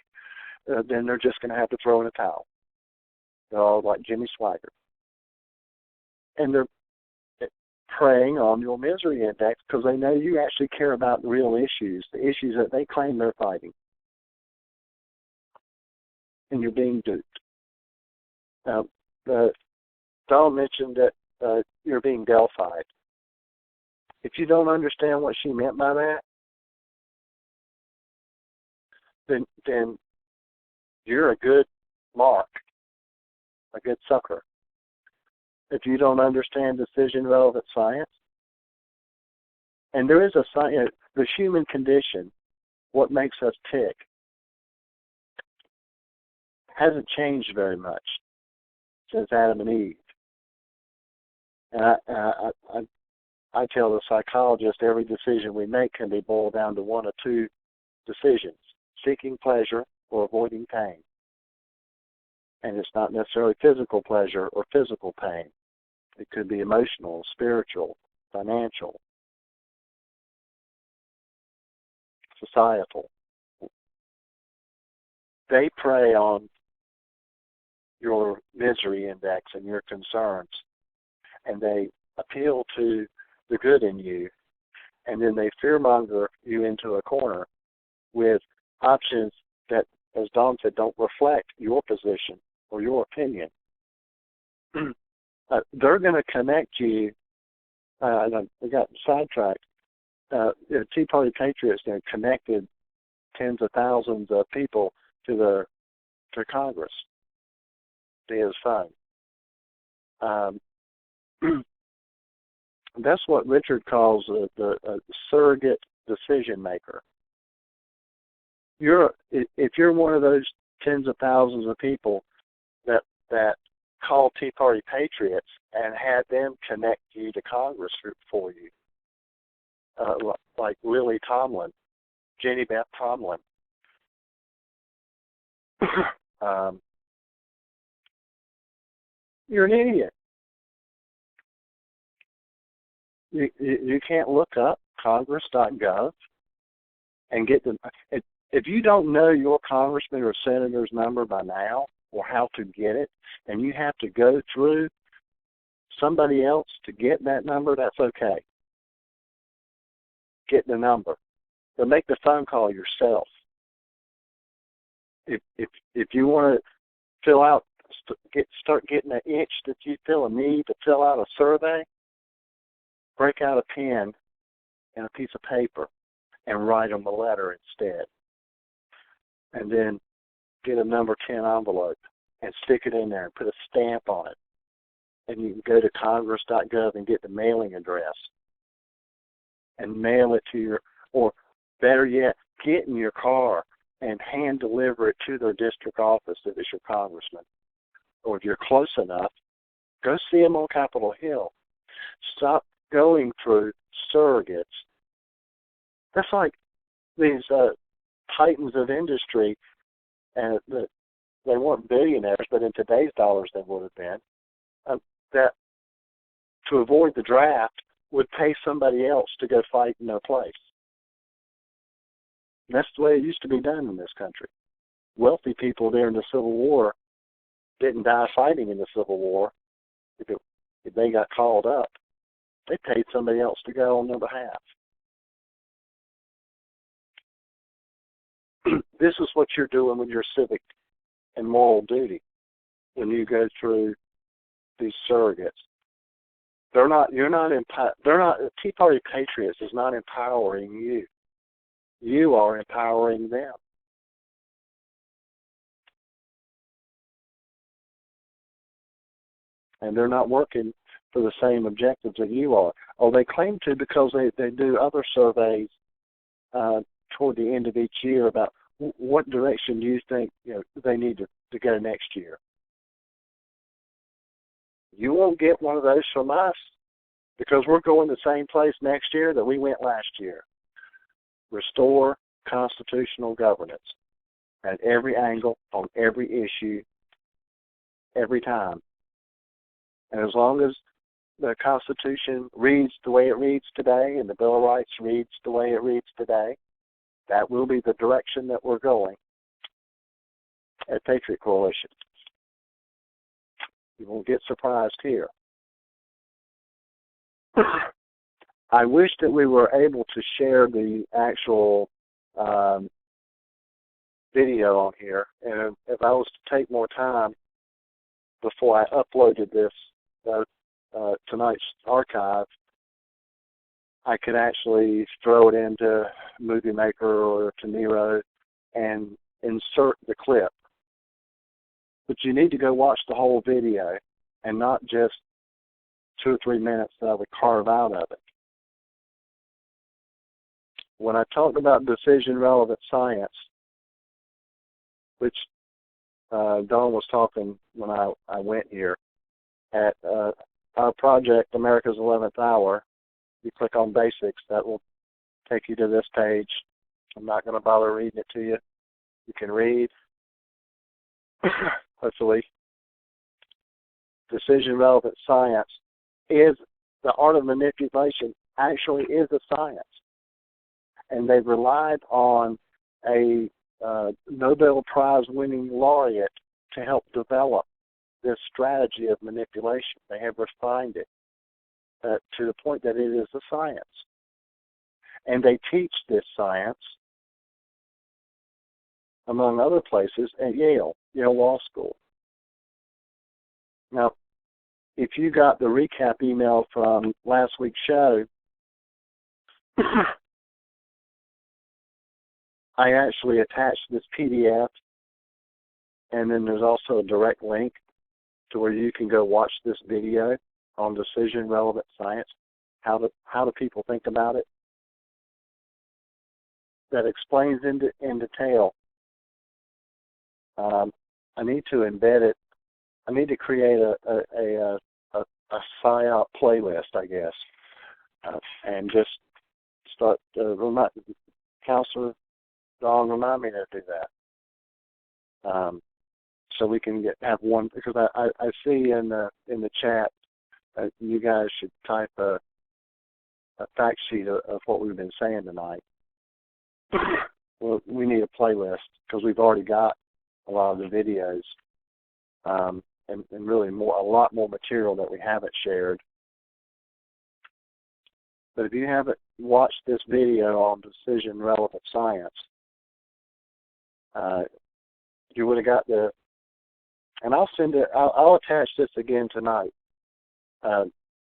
then they're just going to have to throw in a towel. They're all like Jimmy Swaggart. And they're preying on your misery index because they know you actually care about the real issues, the issues that they claim they're fighting. And you're being duped. Dawn mentioned that you're being Delphied. If you don't understand what she meant by that, then you're a good mark, a good sucker. If you don't understand decision-relevant science, and there is a science, the human condition, what makes us tick, hasn't changed very much since Adam and Eve. And I tell the psychologist every decision we make can be boiled down to one of two decisions: seeking pleasure or avoiding pain. And it's not necessarily physical pleasure or physical pain. It could be emotional, spiritual, financial, societal. They prey on your misery index and your concerns, and they appeal to the good in you, and then they fearmonger you into a corner with options that, as Dawn said, don't reflect your position or your opinion. They're going to connect you. We got sidetracked. Tea Party Patriots connected tens of thousands of people to Congress via his phone. That's what Richard calls the surrogate decision maker. If you're one of those tens of thousands of people that call Tea Party Patriots and had them connect you to Congress for you, like Lily Tomlin, Jenny Beth Tomlin, you're an idiot. You can't look up congress.gov and get them. If you don't know your congressman or senator's number by now or how to get it, and you have to go through somebody else to get that number, that's okay. Get the number. But make the phone call yourself. If you want to fill out, start getting an itch that you feel a need to fill out a survey, break out a pen and a piece of paper and write them a letter instead. And then get a number 10 envelope and stick it in there and put a stamp on it. And you can go to congress.gov and get the mailing address and mail it to or better yet, get in your car and hand deliver it to their district office if it's your congressman. Or if you're close enough, go see them on Capitol Hill. Stop going through surrogates. That's like these titans of industry, and they weren't billionaires, but in today's dollars they would have been, that to avoid the draft would pay somebody else to go fight in their place. And that's the way it used to be done in this country. Wealthy people during the Civil War didn't die fighting in the Civil War. If they got called up, they paid somebody else to go on their behalf. This is what you're doing with your civic and moral duty when you go through these surrogates. They're not. You're not. They're not. Tea Party Patriots is not empowering you. You are empowering them. And they're not working for the same objectives that you are. Oh, they claim to because they do other surveys toward the end of each year about what direction do you think they need to go next year. You won't get one of those from us because we're going the same place next year that we went last year. Restore constitutional governance at every angle, on every issue, every time. And as long as the Constitution reads the way it reads today and the Bill of Rights reads the way it reads today, that will be the direction that we're going at Patriot Coalition. You won't get surprised here. I wish that we were able to share the actual video on here, and if I was to take more time before I uploaded this tonight's archive, I could actually throw it into Movie Maker or to Nero and insert the clip. But you need to go watch the whole video and not just 2 or 3 minutes that I would carve out of it. When I talked about decision-relevant science, which Don was talking when I went here, at our project, America's 11th Hour, you click on Basics, that will take you to this page. I'm not going to bother reading it to you. You can read, hopefully. Decision-relevant science is the art of manipulation, actually is a science. And they've relied on a Nobel Prize-winning laureate to help develop this strategy of manipulation. They have refined it to the point that it is a science. And they teach this science, among other places, at Yale Law School. Now, if you got the recap email from last week's show, I actually attached this PDF, and then there's also a direct link to where you can go watch this video on decision-relevant science. How do people think about it? That explains in detail. I need to embed it. I need to create a Psy-Ops playlist, I guess, and just start Counselor Dawn, remind me to do that. So we can have one, because I see in the chat you guys should type a fact sheet of what we've been saying tonight. Well, we need a playlist because we've already got a lot of the videos and really a lot more material that we haven't shared. But if you haven't watched this video on decision-relevant science, you would have got and I'll send it. I'll attach this again tonight.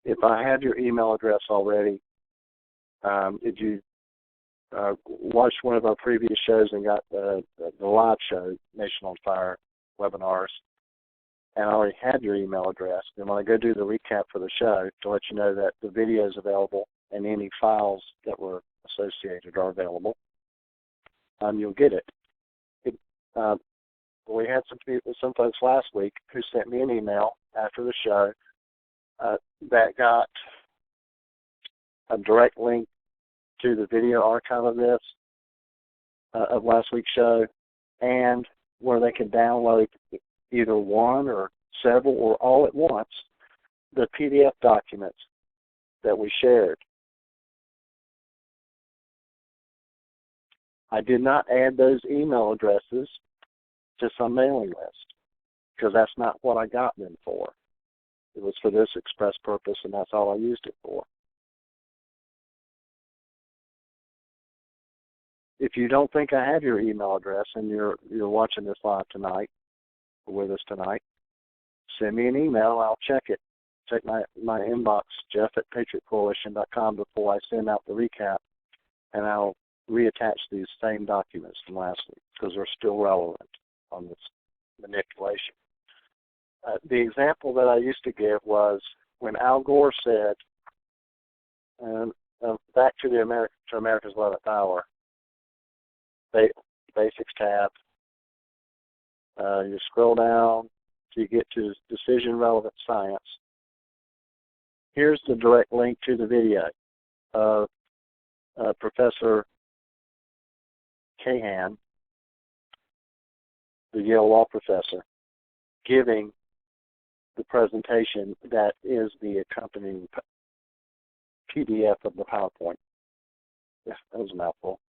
If I have your email address already, if you watched one of our previous shows and got the live show, Nation on Fire webinars, and I already had your email address, then when I go do the recap for the show to let you know that the video is available and any files that were associated are available, you'll get it. We had some folks last week who sent me an email after the show that got a direct link to the video archive of this, of last week's show, and where they could download either one or several or all at once the PDF documents that we shared. I did not add those email addresses to some mailing list because that's not what I got them for. It was for this express purpose, and that's all I used it for. If you don't think I have your email address and you're watching this live tonight or with us tonight, send me an email. I'll check it check my inbox, jeff@patriotcoalition.com, before I send out the recap, and I'll reattach these same documents from last week because they're still relevant on this manipulation. The example that I used to give was when Al Gore said, back to America's 11th Hour, Basics tab, you scroll down till you get to Decision Relevant Science. Here's the direct link to the video of Professor Kahan, the Yale Law professor, giving the presentation that is the accompanying PDF of the PowerPoint. Yeah, that was a mouthful.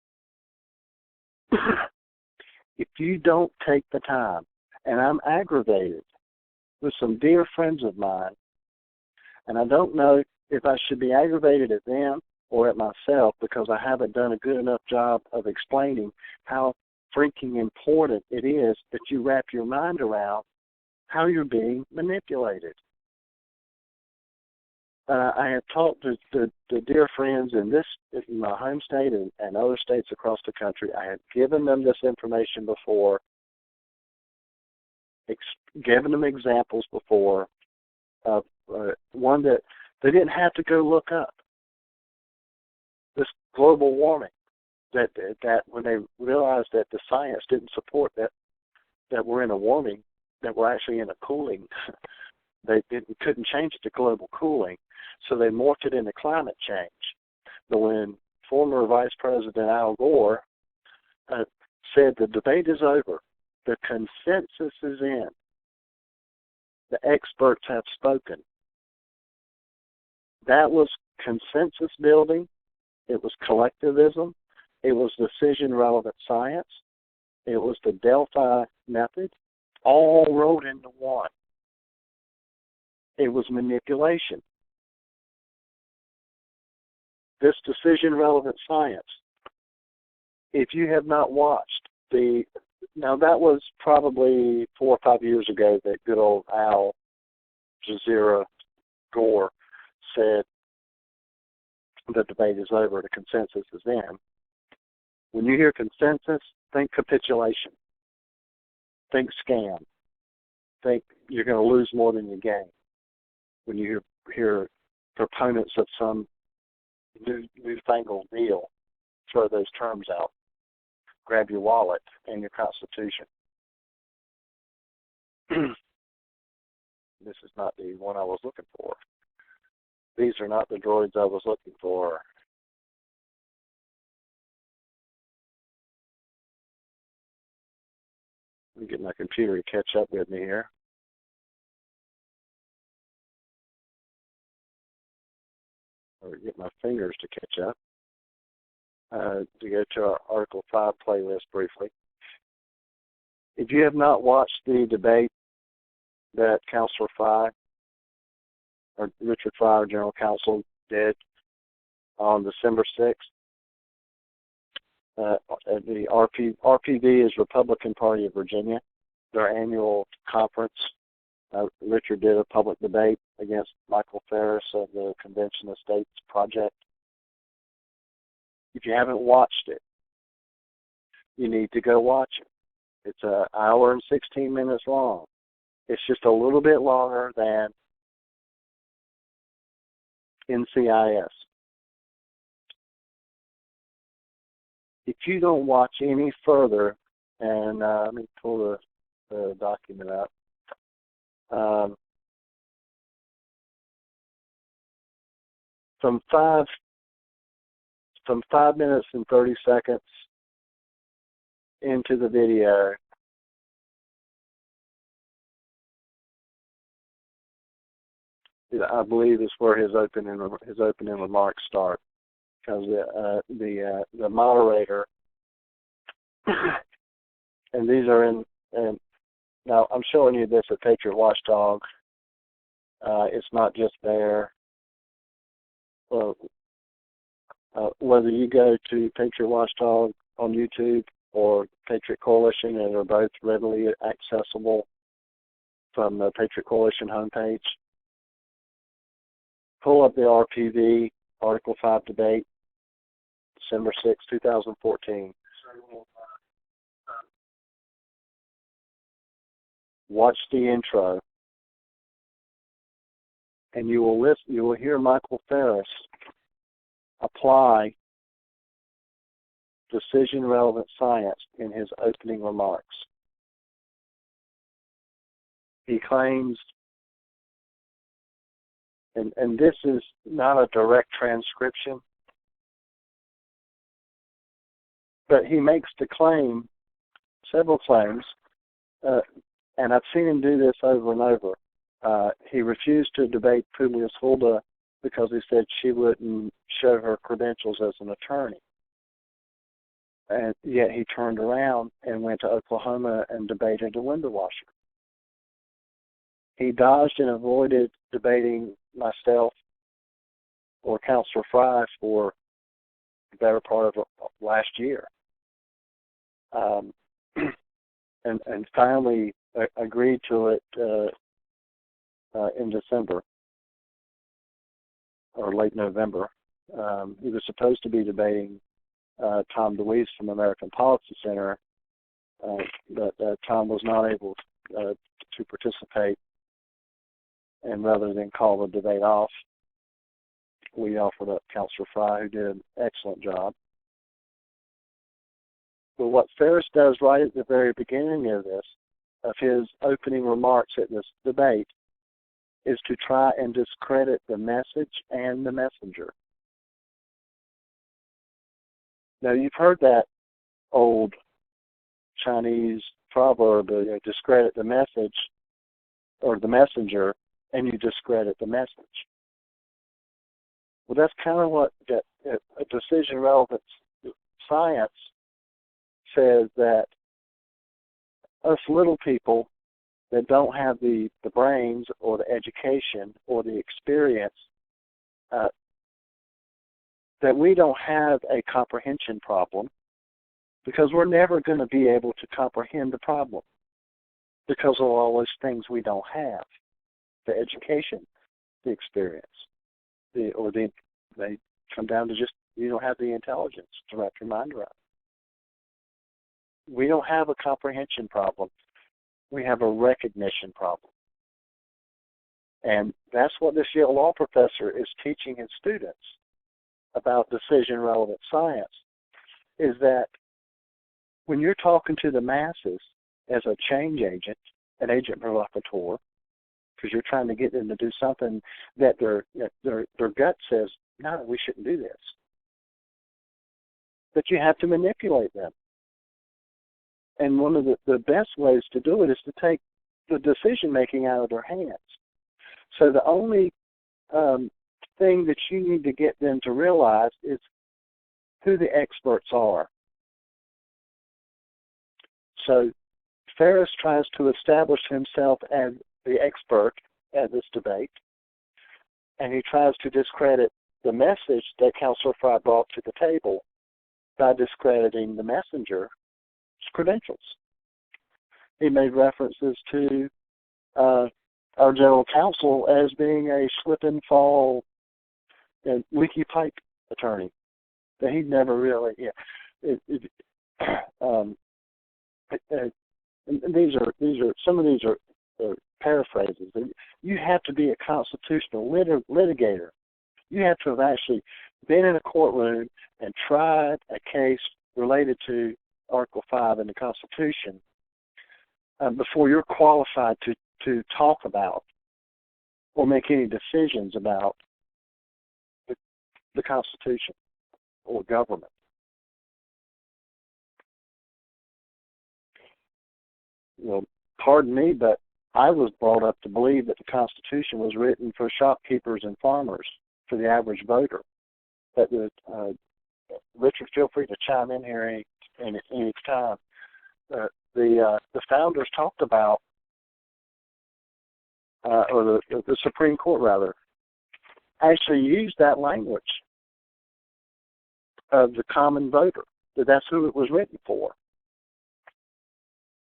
If you don't take the time, and I'm aggravated with some dear friends of mine, and I don't know if I should be aggravated at them or at myself because I haven't done a good enough job of explaining how freaking important it is that you wrap your mind around how you're being manipulated. I have talked to dear friends in my home state and other states across the country. I have given them this information before, given them examples before of one that they didn't have to go look up. This global warming, that when they realized that the science didn't support that we're in a warming, that we're actually in a cooling, they couldn't change it to global cooling, so they morphed it into climate change. But when former Vice President Al Gore said the debate is over, the consensus is in, the experts have spoken, that was consensus building. It was collectivism. It was decision-relevant science. It was the Delphi method, all rolled into one. It was manipulation. This decision-relevant science, if you have not watched now that was probably 4 or 5 years ago that good old Al Jazeera Gore said, the debate is over, the consensus is in. When you hear consensus, think capitulation. Think scam. Think you're going to lose more than you gain. When you hear proponents of some newfangled deal, throw those terms out. Grab your wallet and your Constitution. This is not the one I was looking for. These are not the droids I was looking for. Let me get my computer to catch up with me here. Or get my fingers to catch up. To go to our Article 5 playlist briefly. If you have not watched the debate that Counselor Fry, or Richard Fry, General Counsel, did on December 6th, the RPV is Republican Party of Virginia, their annual conference. Richard did a public debate against Michael Ferris of the Convention of States Project. If you haven't watched it, you need to go watch it. It's an hour and 16 minutes long. It's just a little bit longer than NCIS. If you don't watch any further, and let me pull the document up. From 5 minutes and 30 seconds into the video, I believe is where his opening remarks start, because the moderator, and these are in. And now I'm showing you this at Patriot Watchdog. It's not just there. Whether you go to Patriot Watchdog on YouTube or Patriot Coalition, and they're both readily accessible from the Patriot Coalition homepage. pull up the RPV Article 5 debate, December 6, 2014. Watch the intro, and you will hear Michael Ferris apply decision-relevant science in his opening remarks. He claims, and this is not a direct transcription, but he makes the claim, several claims, and I've seen him do this over and over. He refused to debate Publius Hulda because he said she wouldn't show her credentials as an attorney. And yet he turned around and went to Oklahoma and debated a window washer. He dodged and avoided debating myself or Counselor Fry for the better part of last year. And finally agreed to it in December or late November. He was supposed to be debating Tom DeWeese from American Policy Center, but Tom was not able to participate. And rather than call the debate off, we offered up Counselor Fry, who did an excellent job. But what Ferris does right at the very beginning of his opening remarks at this debate, is to try and discredit the message and the messenger. Now, you've heard that old Chinese proverb, discredit the message or the messenger, and you discredit the message. Well, that's kind of what a decision-relevant science says, that us little people that don't have the brains or the education or the experience, that we don't have a comprehension problem, because we're never going to be able to comprehend the problem because of all those things we don't have. The education, the experience, they come down to just, you don't have the intelligence to wrap your mind around. We don't have a comprehension problem. We have a recognition problem. And that's what this Yale law professor is teaching his students about decision-relevant science, is that when you're talking to the masses as a change agent, an agent provocateur, because you're trying to get them to do something that their gut says, no, we shouldn't do this. But you have to manipulate them. And one of the best ways to do it is to take the decision-making out of their hands. So the only thing that you need to get them to realize is who the experts are. So Ferris tries to establish himself as the expert at this debate, and he tries to discredit the message that Counselor Fry brought to the table by discrediting the messenger's credentials. He made references to our general counsel as being a slip and fall and leaky pipe attorney that he'd never really. These are some of these are paraphrases. You have to be a constitutional litigator. You have to have actually been in a courtroom and tried a case related to Article 5 in the Constitution before you're qualified to talk about or make any decisions about the Constitution or government. Well, pardon me, but I was brought up to believe that the Constitution was written for shopkeepers and farmers, for the average voter. That Richard, feel free to chime in here any time. The founders talked about, or the Supreme Court rather, actually used that language of the common voter. That's who it was written for.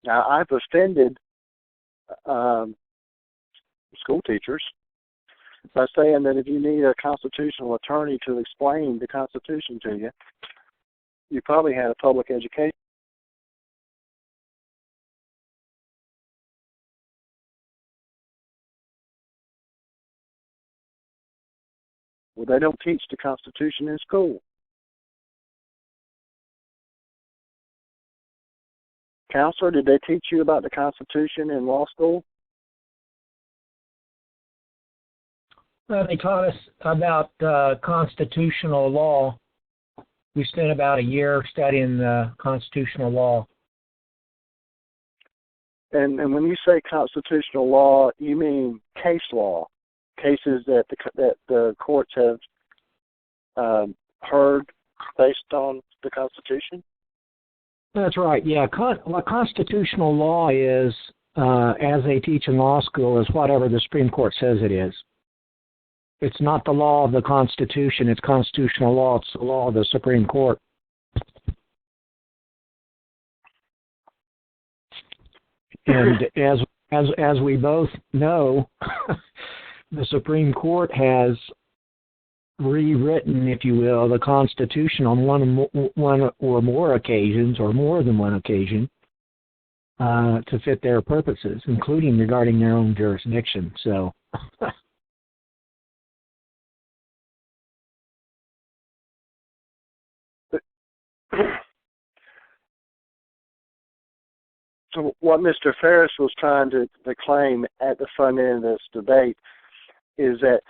Now, I've offended school teachers by saying that if you need a constitutional attorney to explain the Constitution to you, you probably had a public education. Well, they don't teach the Constitution in school. Counselor, did they teach you about the Constitution in law school? Well, they taught us about constitutional law. We spent about a year studying constitutional law. And when you say constitutional law, you mean case law, cases that the courts have heard based on the Constitution? That's right. Yeah, what constitutional law is, as they teach in law school, is whatever the Supreme Court says it is. It's not the law of the Constitution. It's constitutional law. It's the law of the Supreme Court. And as we both know, the Supreme Court has rewritten, if you will, the Constitution on one or more occasions, or more than one occasion, to fit their purposes, including regarding their own jurisdiction. So. So what Mr. Ferris was trying to claim at the front end of this debate is that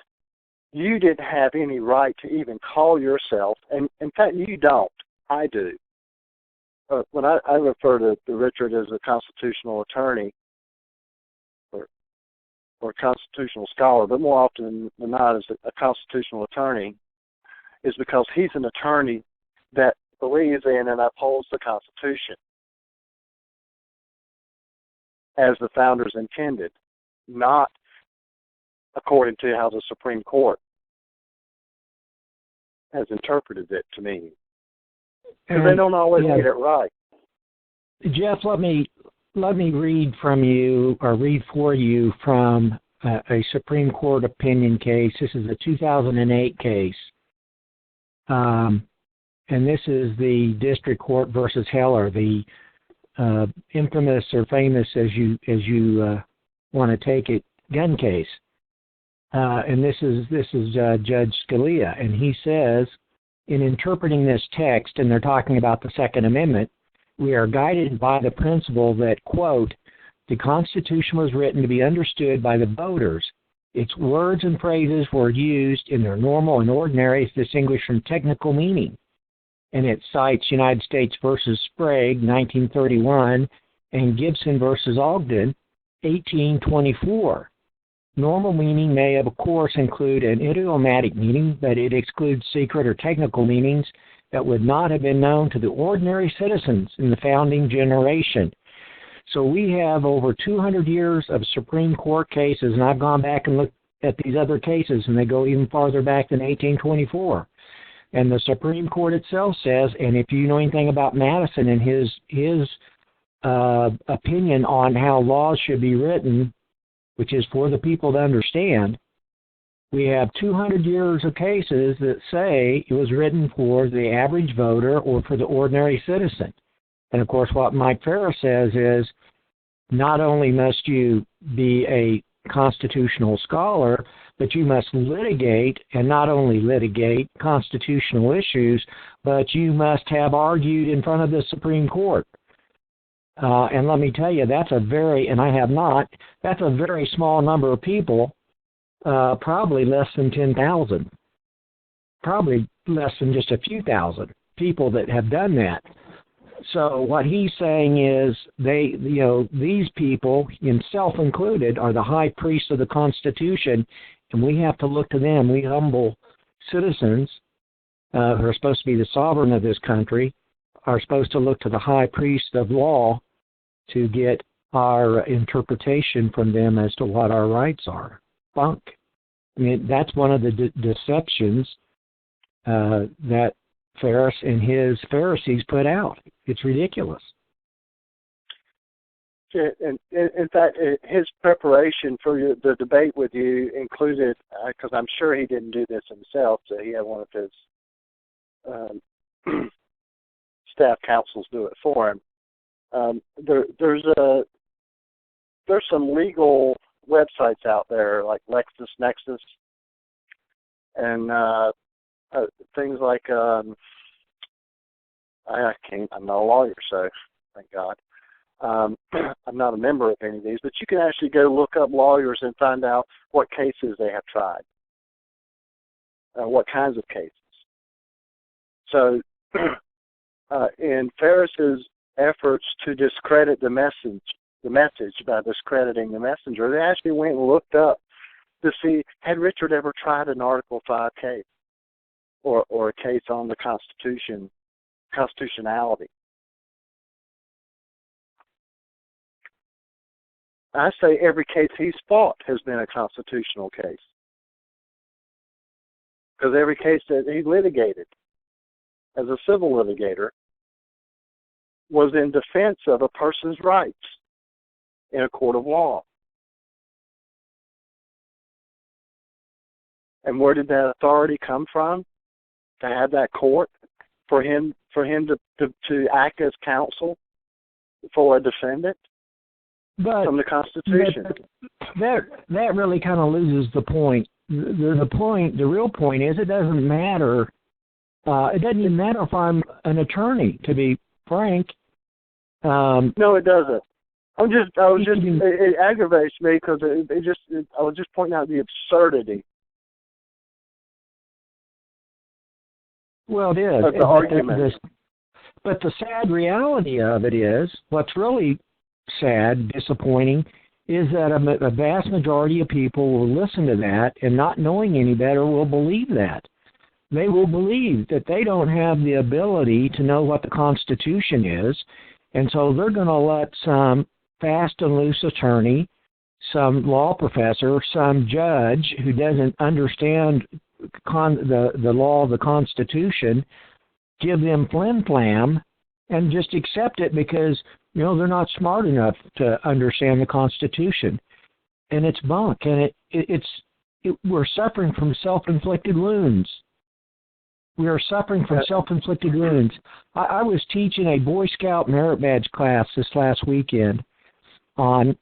you didn't have any right to even call yourself, and in fact you don't, I do. When I refer to Richard as a constitutional attorney or constitutional scholar, but more often than not as a constitutional attorney, is because he's an attorney that believes in and upholds the Constitution as the founders intended, not according to how the Supreme Court has interpreted it to mean. Because they don't always get it right. Jeff, let me read from you, or read for you from a Supreme Court opinion case. This is a 2008 case. And this is the District Court versus Heller, the infamous or famous, as you want to take it, gun case. And this is Judge Scalia, and he says, in interpreting this text, and they're talking about the Second Amendment, we are guided by the principle that, quote, the Constitution was written to be understood by the voters. Its words and phrases were used in their normal and ordinary, distinguished from technical meaning. And it cites United States versus Sprague, 1931, and Gibson versus Ogden, 1824. Normal meaning may, of course, include an idiomatic meaning, but it excludes secret or technical meanings that would not have been known to the ordinary citizens in the founding generation. So we have over 200 years of Supreme Court cases, and I've gone back and looked at these other cases, and they go even farther back than 1824. And the Supreme Court itself says, and if you know anything about Madison and his opinion on how laws should be written, which is for the people to understand, we have 200 years of cases that say it was written for the average voter or for the ordinary citizen. And, of course, what Mike Ferris says is not only must you be a constitutional scholar, but you must litigate, and not only litigate constitutional issues, but you must have argued in front of the Supreme Court. And let me tell you, that's a very small number of people, probably less than 10,000, probably less than just a few thousand people that have done that. So what he's saying is these people, himself included, are the high priests of the Constitution, and we have to look to them. We humble citizens who are supposed to be the sovereign of this country are supposed to look to the high priest of law to get our interpretation from them as to what our rights are. Bunk. I mean, that's one of the deceptions that Ferris and his Pharisees put out. It's ridiculous. In fact, his preparation for the debate with you included, because I'm sure he didn't do this himself, so he had one of his staff counsels do it for him. There's some legal websites out there like LexisNexis and things like I'm not a lawyer, so thank God. I'm not a member of any of these, but you can actually go look up lawyers and find out what cases they have tried, what kinds of cases. So, in Ferris's efforts to discredit the message by discrediting the messenger, they actually went and looked up to see had Richard ever tried an Article 5 case or a case on the constitutionality. I say every case he's fought has been a constitutional case. Because every case that he litigated as a civil litigator was in defense of a person's rights in a court of law. And where did that authority come from? To have that court for him to act as counsel for a defendant? But from the Constitution. That really kind of loses the point. The real point is it doesn't matter. It doesn't even matter if I'm an attorney, to be frank. No, it doesn't. It aggravates me because I was just pointing out the absurdity. Well, it is. Of the argument. But the sad reality of it is, what's really sad, disappointing, is that a vast majority of people will listen to that and not knowing any better will believe that. They will believe that they don't have the ability to know what the Constitution is, and so they're going to let some fast and loose attorney, some law professor, some judge who doesn't understand the law of the Constitution give them flim-flam and just accept it because they're not smart enough to understand the Constitution, and it's bunk, and we're suffering from self-inflicted wounds. We are suffering from self-inflicted wounds. I was teaching a Boy Scout merit badge class this last weekend on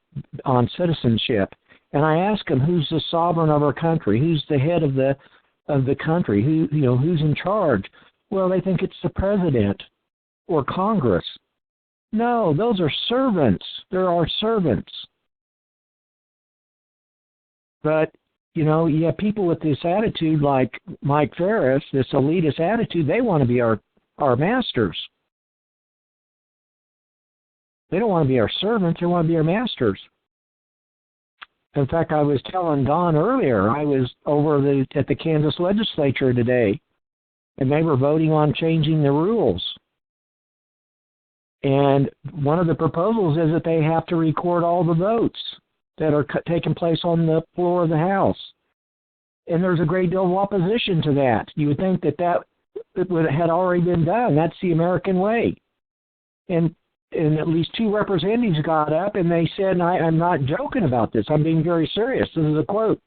citizenship, and I asked them, who's the sovereign of our country? Who's the head of the country? Who's in charge? Well, they think it's the president or Congress. No, those are servants. There are servants. But, you have people with this attitude like Mike Ferris, this elitist attitude, they want to be our masters. They don't want to be our servants, they want to be our masters. In fact, I was telling Don earlier, I was over at the Kansas legislature today, and they were voting on changing the rules. And one of the proposals is that they have to record all the votes that are taking place on the floor of the House. And there's a great deal of opposition to that. You would think that had already been done. That's the American way. And at least two representatives got up and they said, and I'm not joking about this, I'm being very serious. This is a quote.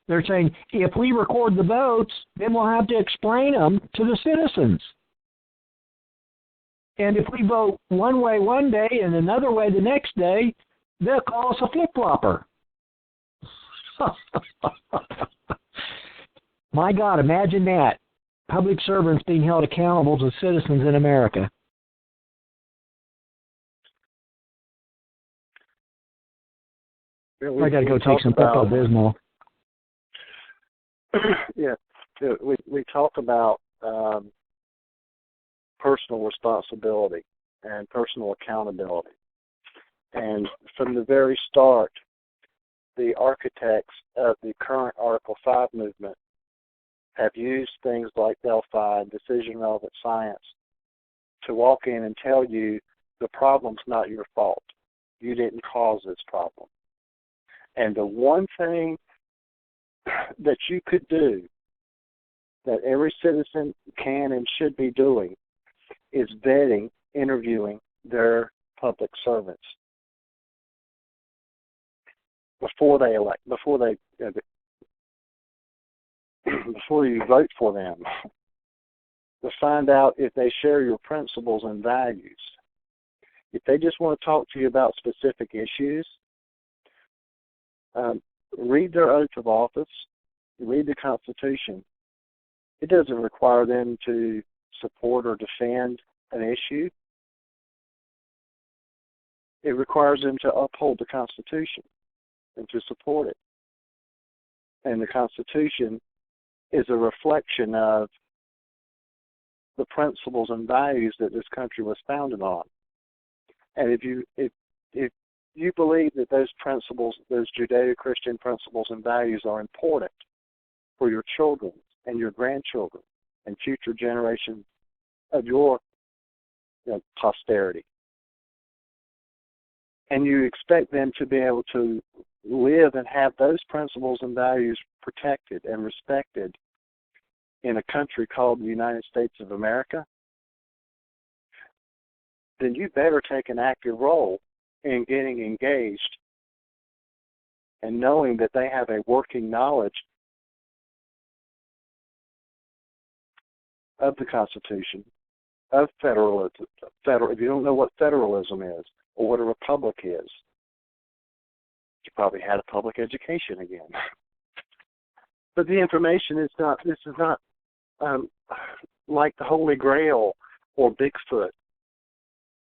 They're saying, if we record the votes, then we'll have to explain them to the citizens. And if we vote one way one day and another way the next day, they'll call us a flip-flopper. My God, imagine that. Public servants being held accountable to citizens in America. I got to go take some Pepto-Bismol. Yeah, we talk about personal responsibility and personal accountability. And from the very start, the architects of the current Article 5 movement have used things like Delphi and decision-relevant science to walk in and tell you the problem's not your fault. You didn't cause this problem. And the one thing that you could do, that every citizen can and should be doing, is vetting, interviewing their public servants. before they elect, before you vote for them, to find out if they share your principles and values. If they just want to talk to you about specific issues, read their oath of office, read the Constitution. It doesn't require them to support or defend an issue. It requires them to uphold the Constitution and to support it. And the Constitution is a reflection of the principles and values that this country was founded on. And if you believe that those principles, those Judeo-Christian principles and values are important for your children and your grandchildren and future generations of your posterity, and you expect them to be able to live and have those principles and values protected and respected in a country called the United States of America, then you better take an active role in getting engaged and knowing that they have a working knowledge of the Constitution, of federalism. If you don't know what federalism is or what a republic is, you probably had a public education again. But the information is not, this is not like the Holy Grail or Bigfoot.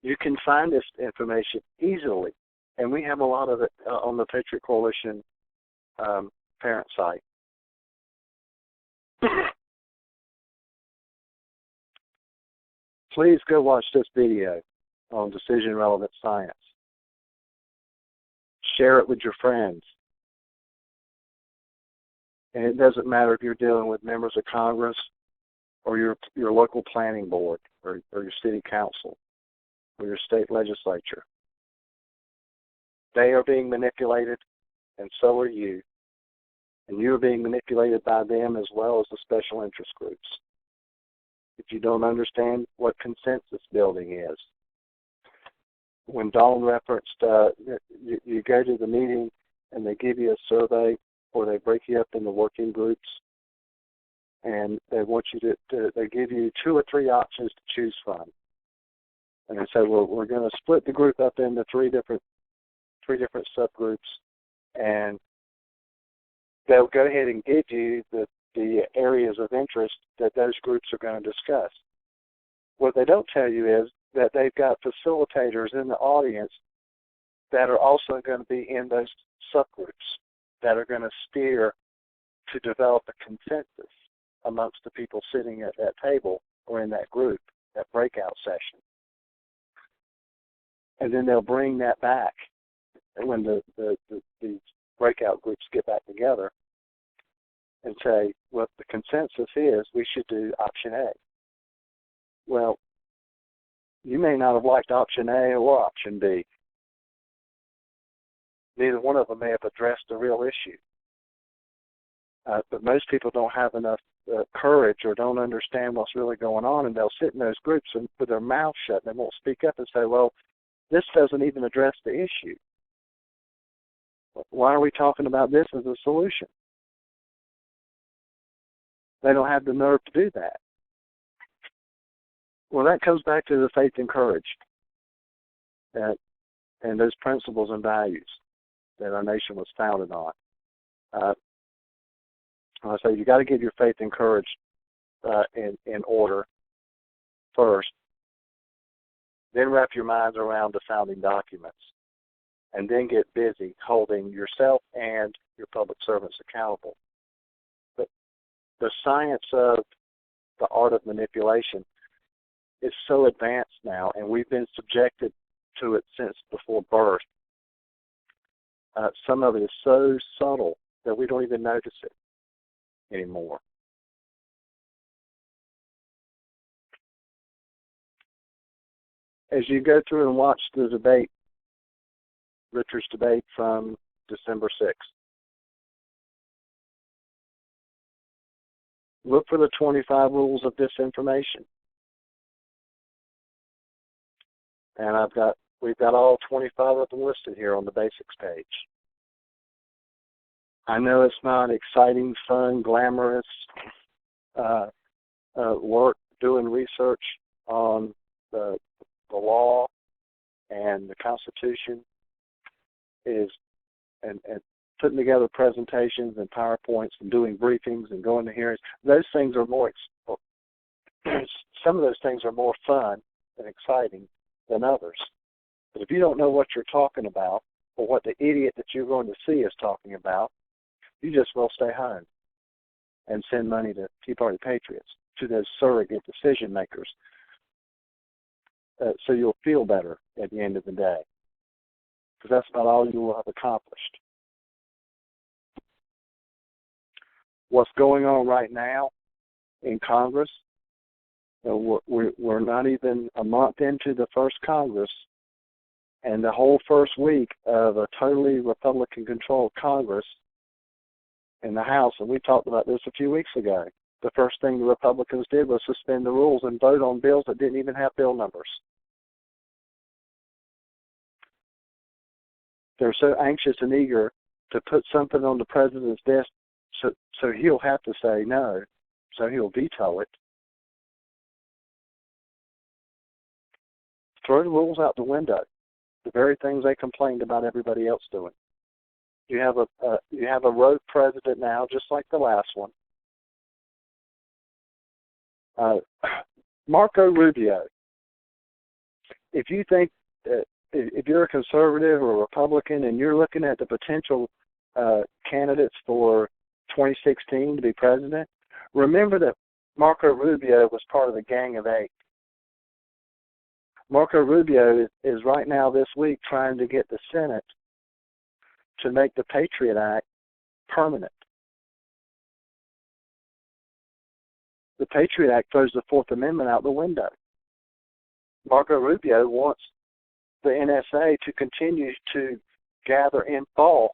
You can find this information easily, and we have a lot of it on the Patriot Coalition parent site. Please go watch this video on decision relevant science. Share it with your friends. And it doesn't matter if you're dealing with members of Congress or your local planning board or your city council or your state legislature. They are being manipulated, and so are you. And you are being manipulated by them as well as the special interest groups. If you don't understand what consensus building is. When Dawn referenced, you go to the meeting and they give you a survey or they break you up into working groups and they want you they give you 2 or 3 options to choose from. And they say, well, we're going to split the group up into 3 different subgroups, and they'll go ahead and give you the areas of interest that those groups are going to discuss. What they don't tell you is that they've got facilitators in the audience that are also going to be in those subgroups that are going to steer to develop a consensus amongst the people sitting at that table or in that group, that breakout session. And then they'll bring that back when the breakout groups get back together and say, well, the consensus is we should do option A. Well, you may not have liked option A or option B. Neither one of them may have addressed the real issue. But most people don't have enough courage or don't understand what's really going on, and they'll sit in those groups and with their mouth shut, and they won't speak up and say, well, this doesn't even address the issue. Why are we talking about this as a solution? They don't have the nerve to do that. Well, that comes back to the faith and courage and those principles and values that our nation was founded on. I say you got to get your faith and courage in order first, then wrap your minds around the founding documents, and then get busy holding yourself and your public servants accountable. But the science of the art of manipulation is so advanced now, and we've been subjected to it since before birth. Some of it is so subtle that we don't even notice it anymore. As you go through and watch the debate, Richard's debate from December 6th, look for the 25 rules of disinformation. And we've got all 25 of them listed here on the basics page. I know it's not exciting, fun, glamorous work doing research on the law and the Constitution and putting together presentations and PowerPoints and doing briefings and going to hearings. Those things are some of those things are more fun and exciting than others. But if you don't know what you're talking about or what the idiot that you're going to see is talking about, you just will stay home and send money to Tea Party patriots, to those surrogate decision makers, so you'll feel better at the end of the day, because that's about all you will have accomplished. What's going on right now in Congress, we're not even a month into the first Congress, and the whole first week of a totally Republican-controlled Congress in the House, and we talked about this a few weeks ago, the first thing the Republicans did was suspend the rules and vote on bills that didn't even have bill numbers. They're so anxious and eager to put something on the president's desk so he'll have to say no, so he'll veto it. Throw the rules out the window, the very things they complained about everybody else doing. You have a rogue president now, just like the last one. Marco Rubio. If you think if you're a conservative or a Republican and you're looking at the potential candidates for 2016 to be president, remember that Marco Rubio was part of the Gang of Eight. Marco Rubio is right now this week trying to get the Senate to make the Patriot Act permanent. The Patriot Act throws the Fourth Amendment out the window. Marco Rubio wants the NSA to continue to gather in bulk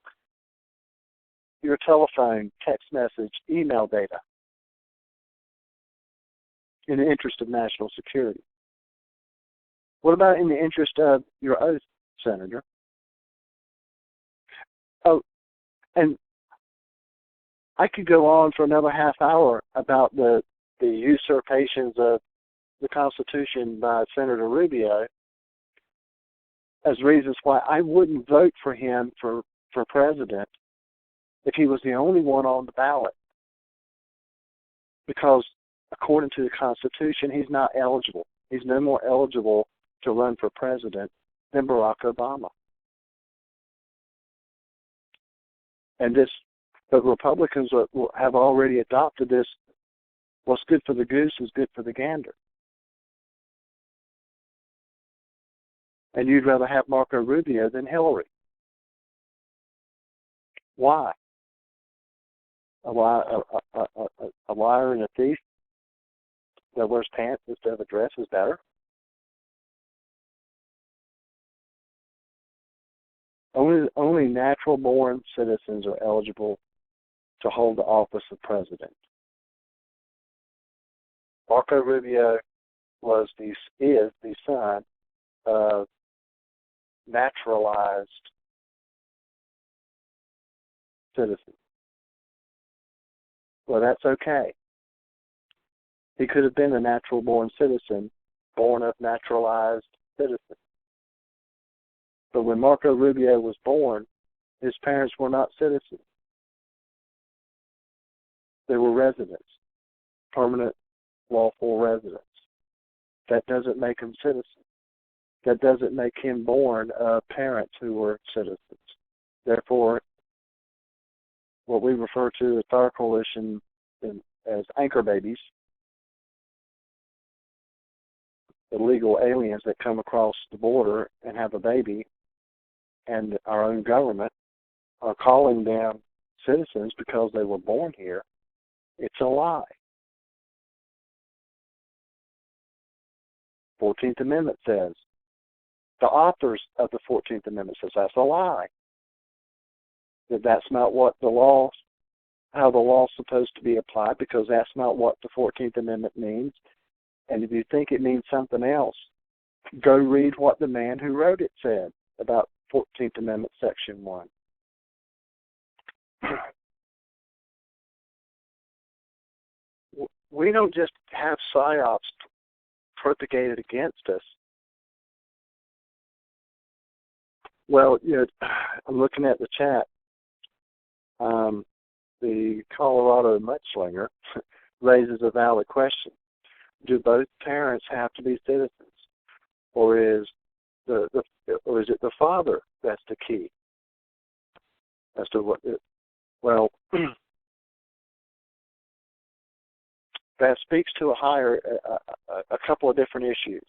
your telephone, text message, email data in the interest of national security. What about in the interest of your oath, Senator? Oh, and I could go on for another half hour about the usurpations of the Constitution by Senator Rubio as reasons why I wouldn't vote for him for president if he was the only one on the ballot. Because according to the Constitution, he's not eligible. He's no more eligible to run for president than Barack Obama. And the Republicans have already adopted this, what's good for the goose is good for the gander. And you'd rather have Marco Rubio than Hillary. Why? A liar and a thief that wears pants instead of a dress is better? Only natural-born citizens are eligible to hold the office of president. Marco Rubio is the son of naturalized citizens. Well, that's okay. He could have been a natural-born citizen, born of naturalized citizens. But when Marco Rubio was born, his parents were not citizens. They were residents, permanent, lawful residents. That doesn't make him citizen. That doesn't make him born of parents who were citizens. Therefore, what we refer to as Fire Coalition as anchor babies, illegal aliens that come across the border and have a baby, and our own government are calling them citizens because they were born here, it's a lie. 14th Amendment says, the authors of the 14th Amendment says that's a lie. That's not what how the law's supposed to be applied, because that's not what the 14th Amendment means. And if you think it means something else, go read what the man who wrote it said about 14th Amendment Section 1. we don't just have Psy-Ops propagated against us. Well, I'm looking at the chat. The Colorado mudslinger raises a valid question. Do both parents have to be citizens? Or is it the father that's the key? As to what that speaks to a couple of different issues.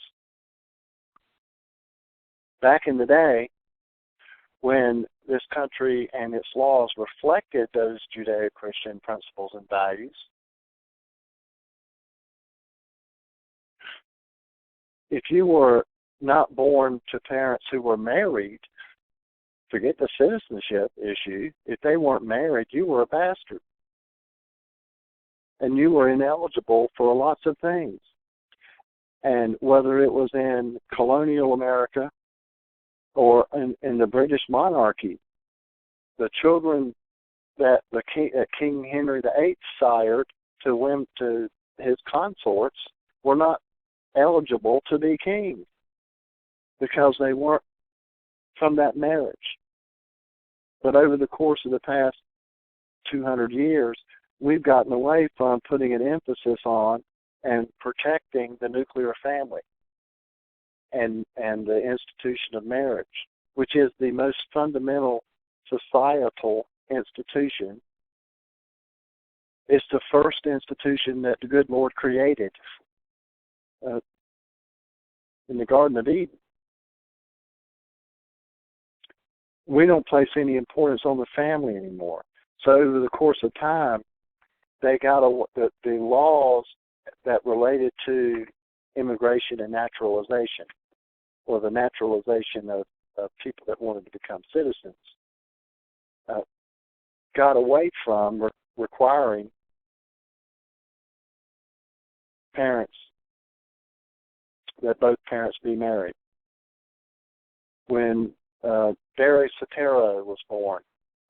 Back in the day, when this country and its laws reflected those Judeo-Christian principles and values, if you were not born to parents who were married, forget the citizenship issue, if they weren't married, you were a bastard. And you were ineligible for lots of things. And whether it was in colonial America or in the British monarchy, the children that King Henry VIII sired to his consorts were not eligible to be king because they weren't from that marriage. But over the course of the past 200 years, we've gotten away from putting an emphasis on and protecting the nuclear family and the institution of marriage, which is the most fundamental societal institution. It's the first institution that the good Lord created in the Garden of Eden. We don't place any importance on the family anymore. So over the course of time, they got the laws that related to immigration and naturalization, or the naturalization of people that wanted to become citizens, got away from requiring parents, that both parents be married. When Barry Soetoro was born,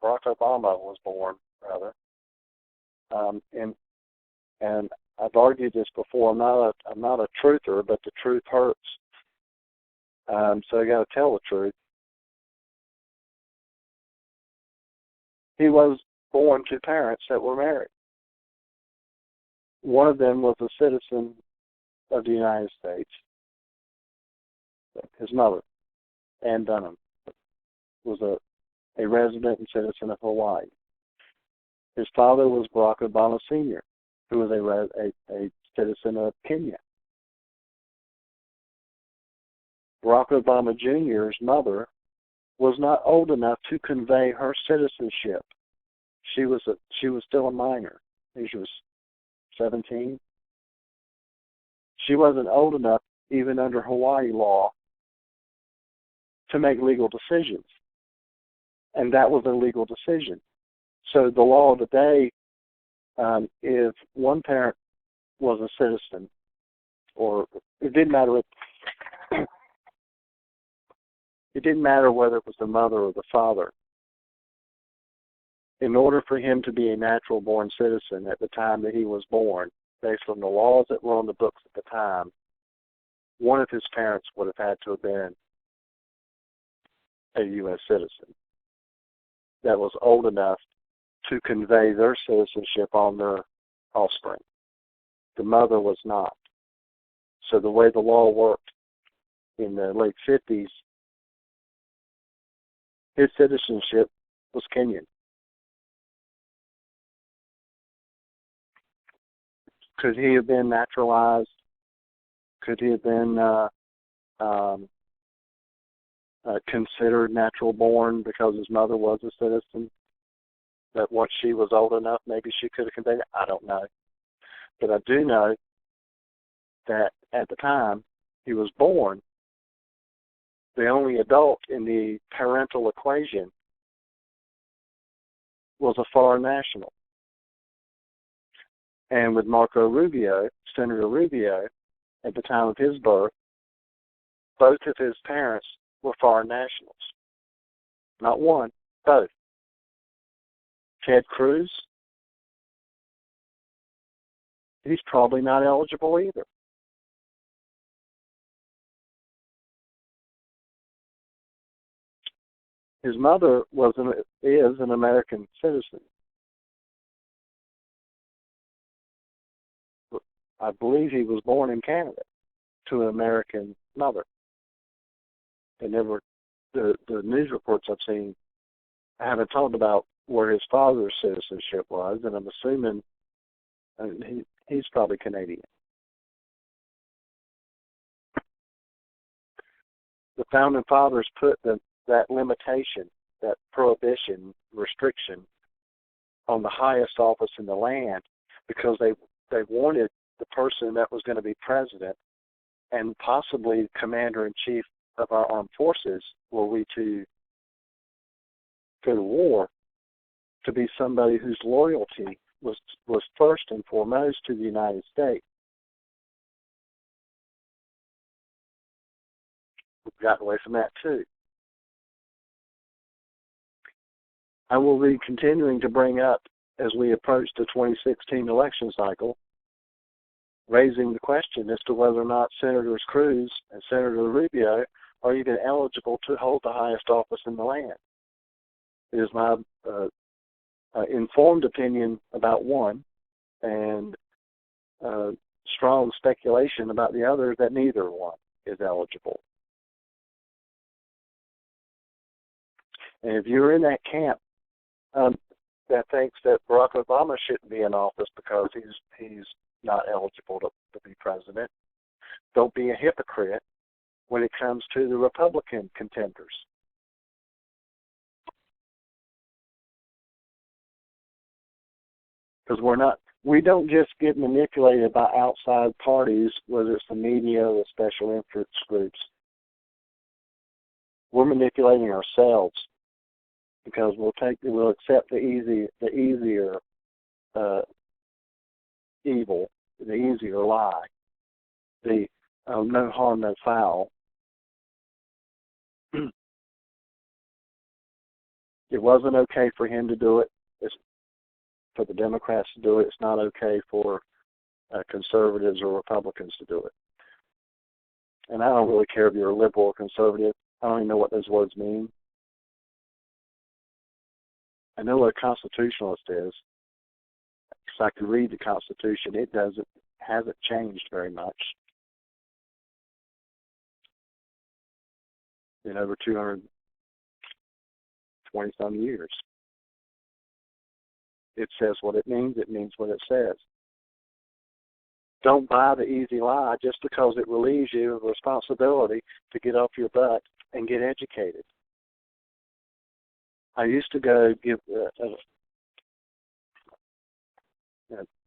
Barack Obama was born, rather, and I've argued this before. I'm not a truther, but the truth hurts. So I got to tell the truth. He was born to parents that were married. One of them was a citizen of the United States. His mother, Ann Dunham, was a resident and citizen of Hawaii. His father was Barack Obama Sr., who was a citizen of Kenya. Barack Obama Jr.'s mother was not old enough to convey her citizenship. She was still a minor. I think she was 17. She wasn't old enough, even under Hawaii law, to make legal decisions. And that was a legal decision. So the law today, if one parent was a citizen, or it didn't matter whether it was the mother or the father. In order for him to be a natural-born citizen at the time that he was born, based on the laws that were on the books at the time, one of his parents would have had to have been a U.S. citizen that was old enough to convey their citizenship on their offspring. The mother was not. So the way the law worked in the late 50s, his citizenship was Kenyan. Could he have been naturalized? Could he have been considered natural born because his mother was a citizen? That once she was old enough, maybe she could have conveyed it? I don't know. But I do know that at the time he was born, the only adult in the parental equation was a foreign national. And with Marco Rubio, Senator Rubio, at the time of his birth, both of his parents were foreign nationals. Not one, both. Ted Cruz, he's probably not eligible either. His mother is an American citizen. I believe he was born in Canada to an American mother. The news reports I've seen haven't talked about where his father's citizenship was, and I'm assuming he's probably Canadian. The founding fathers put that limitation, that prohibition, restriction on the highest office in the land because they wanted the person that was going to be president and possibly commander-in-chief of our armed forces were we to go to war to be somebody whose loyalty was first and foremost to the United States. We've gotten away from that too. I will be continuing to bring up as we approach the 2016 election cycle, raising the question as to whether or not Senators Cruz and Senator Rubio are even eligible to hold the highest office in the land. It is my informed opinion about one and strong speculation about the other that neither one is eligible. And if you're in that camp that thinks that Barack Obama shouldn't be in office because he's not eligible to be president, don't be a hypocrite when it comes to the Republican contenders. Because we don't just get manipulated by outside parties, whether it's the media or special interest groups. We're manipulating ourselves because we'll accept the easier evil, the easier lie, the no harm, no foul. It wasn't okay for him to do it. It's for the Democrats to do it. It's not okay for conservatives or Republicans to do it. And I don't really care if you're a liberal or conservative. I don't even know what those words mean. I know what a constitutionalist is. So I can read the Constitution. It hasn't changed very much in over 220-some years. It says what it means. It means what it says. Don't buy the easy lie just because it relieves you of responsibility to get off your butt and get educated. I used to go give,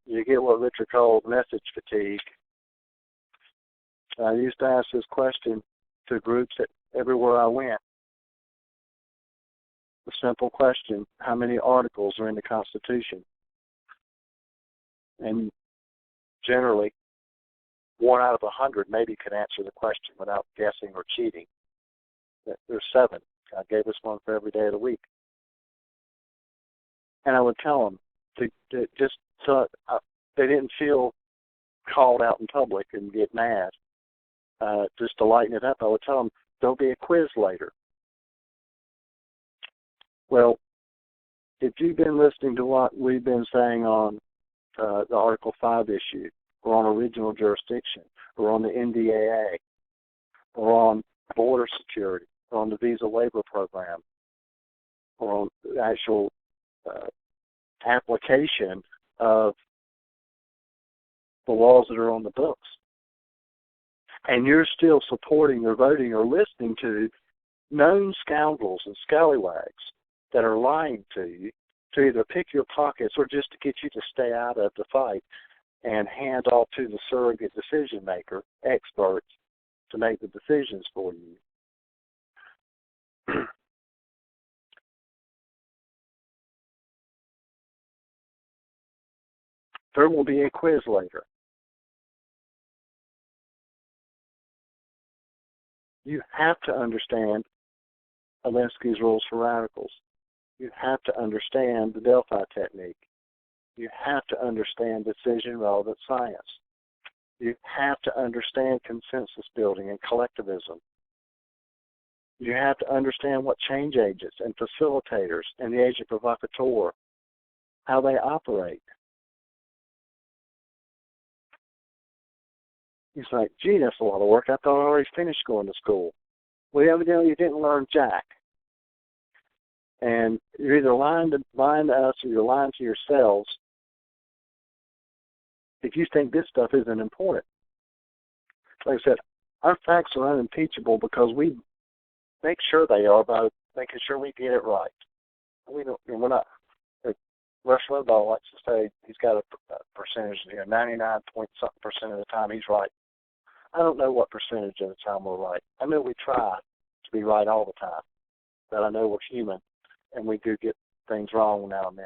you get what Richard called message fatigue. I used to ask this question to groups everywhere I went. The simple question, how many articles are in the Constitution? And generally, 1 out of 100 maybe could answer the question without guessing or cheating. There's 7. God gave us one for every day of the week. And I would tell them to just so they didn't feel called out in public and get mad. Just to lighten it up, I would tell them, don't be a quiz later. Well, if you've been listening to what we've been saying on the Article 5 issue, or on original jurisdiction, or on the NDAA, or on border security, or on the visa waiver program, or on the actual application of the laws that are on the books, and you're still supporting or voting or listening to known scoundrels and scallywags that are lying to you to either pick your pockets or just to get you to stay out of the fight and hand off to the surrogate decision maker, experts, to make the decisions for you. There will be a quiz later. You have to understand Alinsky's rules for radicals. You have to understand the Delphi technique. You have to understand decision-relevant science. You have to understand consensus building and collectivism. You have to understand what change agents and facilitators and the agent provocateur, how they operate. He's like, gee, that's a lot of work. I thought I already finished going to school. Well, evidently you didn't learn jack. And you're either lying to us or you're lying to yourselves if you think this stuff isn't important. Like I said, our facts are unimpeachable because we make sure they are by making sure we get it right. We're not. Rush Limbaugh likes to say he's got a percentage here, 99-point-something% of the time he's right. I don't know what percentage of the time we're right. I know we try to be right all the time, but I know we're human and we do get things wrong now and then.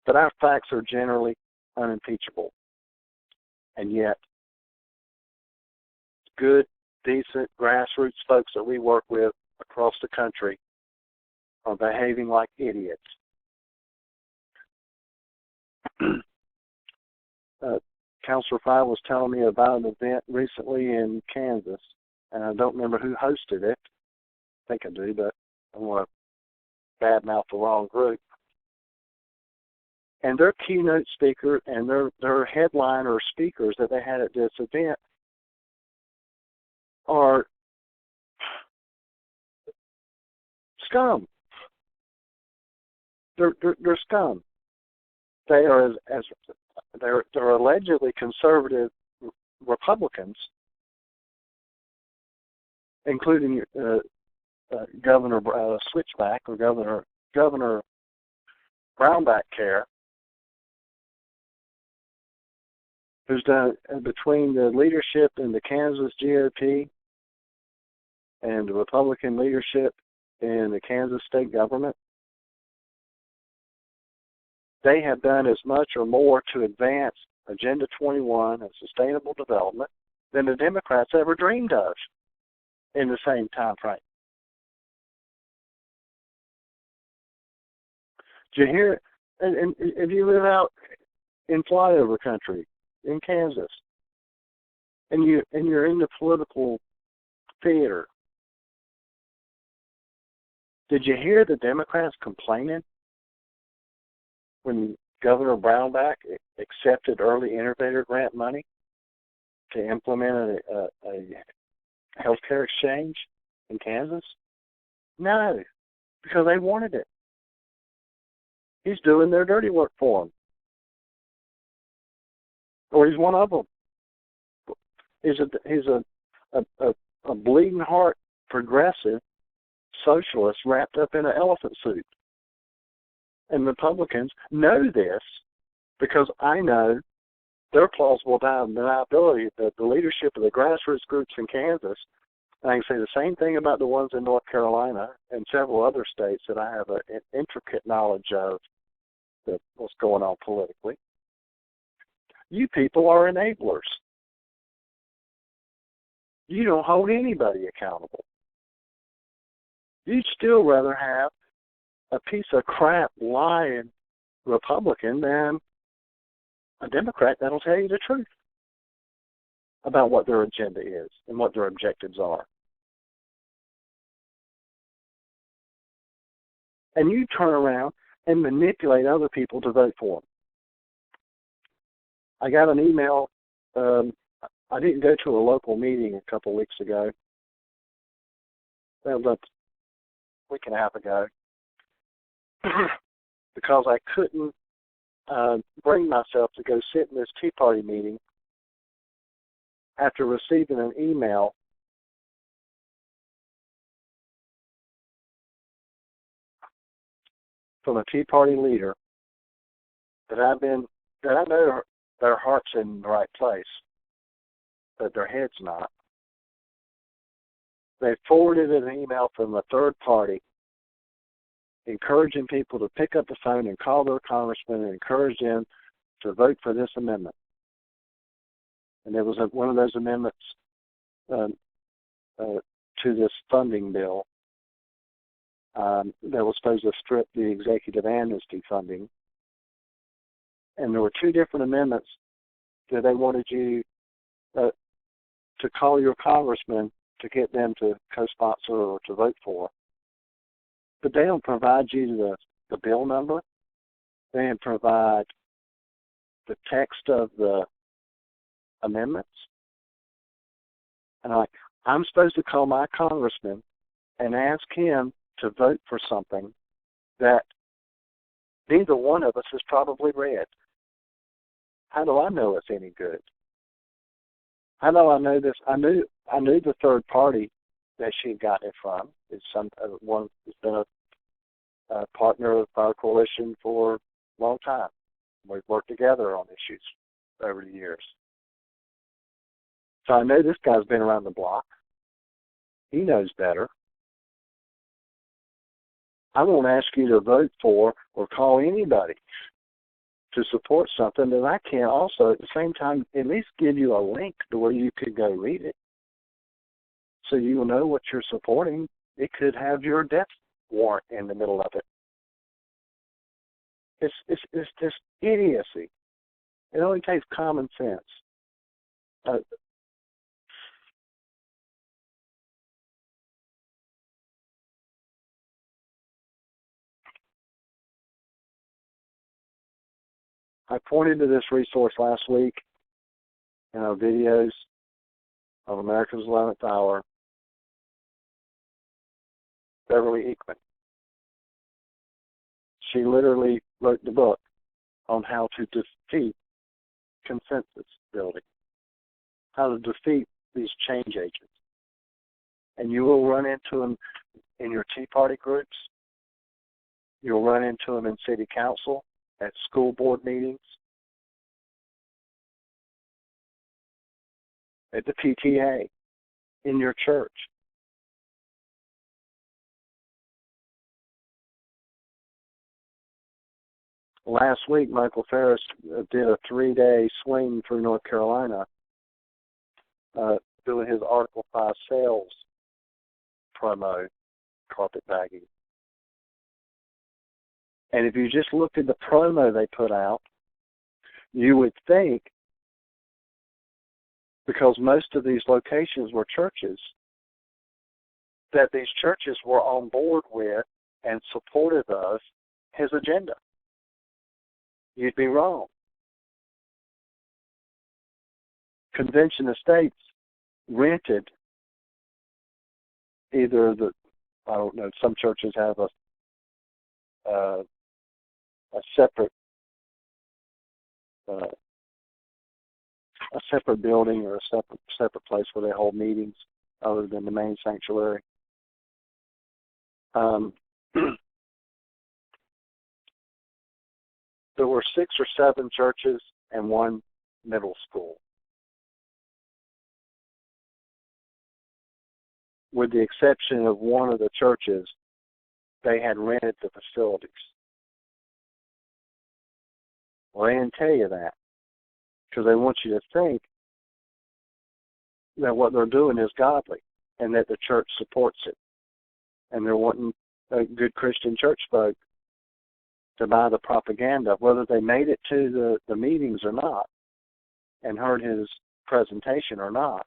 But our facts are generally unimpeachable. And yet, good, decent, grassroots folks that we work with across the country are behaving like idiots. Counselor Fry was telling me about an event recently in Kansas, and I don't remember who hosted it. I think I do, but I don't want to badmouth the wrong group. And their keynote speaker and their headliner speakers that they had at this event are scum. They're scum. They are they're allegedly conservative Republicans, including Governor Switchback or Governor Brownback Care, who's done between the leadership in the Kansas GOP and the Republican leadership in the Kansas state government. They have done as much or more to advance Agenda 21 and sustainable development than the Democrats ever dreamed of in the same time frame. Did you hear? And if you live out in flyover country in Kansas, and you're in the political theater, did you hear the Democrats complaining when Governor Brownback accepted early innovator grant money to implement a healthcare exchange in Kansas? No, because they wanted it. He's doing their dirty work for them. Or he's one of them. He's a bleeding heart progressive socialist wrapped up in an elephant suit. And Republicans know this because I know their plausible deniability that the leadership of the grassroots groups in Kansas, and I can say the same thing about the ones in North Carolina and several other states that I have an intricate knowledge of what's going on politically. You people are enablers. You don't hold anybody accountable. You'd still rather have a piece of crap lying Republican than a Democrat that'll tell you the truth about what their agenda is and what their objectives are. And you turn around and manipulate other people to vote for them. I got an email. I didn't go to a local meeting a couple of weeks ago. That was a week and a half ago. Because I couldn't bring myself to go sit in this Tea Party meeting after receiving an email from a Tea Party leader that I know their heart's in the right place, but their head's not. They forwarded an email from a third party encouraging people to pick up the phone and call their congressman and encourage them to vote for this amendment. And there was one of those amendments to this funding bill that was supposed to strip the executive amnesty funding and there were two different amendments that they wanted you to call your congressman to get them to co-sponsor or to vote for. But they don't provide you the bill number. They didn't provide the text of the amendments. And I'm supposed to call my congressman and ask him to vote for something that neither one of us has probably read. How do I know it's any good? How do I know this? I knew the third party that she had gotten it from. It's one that's been a partner of our coalition for a long time. We've worked together on issues over the years. So I know this guy's been around the block. He knows better. I won't ask you to vote for or call anybody to support something that I can't also at the same time at least give you a link to where you could go read it so you will know what you're supporting. It could have your death warrant in the middle of it. It's just idiocy. It only takes common sense. I pointed to this resource last week in our videos of America's 11th Hour, Beverly Eekman. She literally wrote the book on how to defeat consensus building, how to defeat these change agents. And you will run into them in your Tea Party groups. You'll run into them in city council, at school board meetings, at the PTA, in your church. Last week, Michael Ferris did a 3-day swing through North Carolina doing his Article 5 sales promo, carpetbagging. And if you just looked at the promo they put out, you would think, because most of these locations were churches, that these churches were on board with and supportive of his agenda. You'd be wrong. Convention Estates rented either some churches have a separate building or a separate place where they hold meetings other than the main sanctuary. There were 6 or 7 churches and 1 middle school. With the exception of one of the churches, they had rented the facilities. Well, they didn't tell you that because they want you to think that what they're doing is godly and that the church supports it. And they're wanting a good Christian church folk to buy the propaganda, whether they made it to the meetings or not and heard his presentation or not.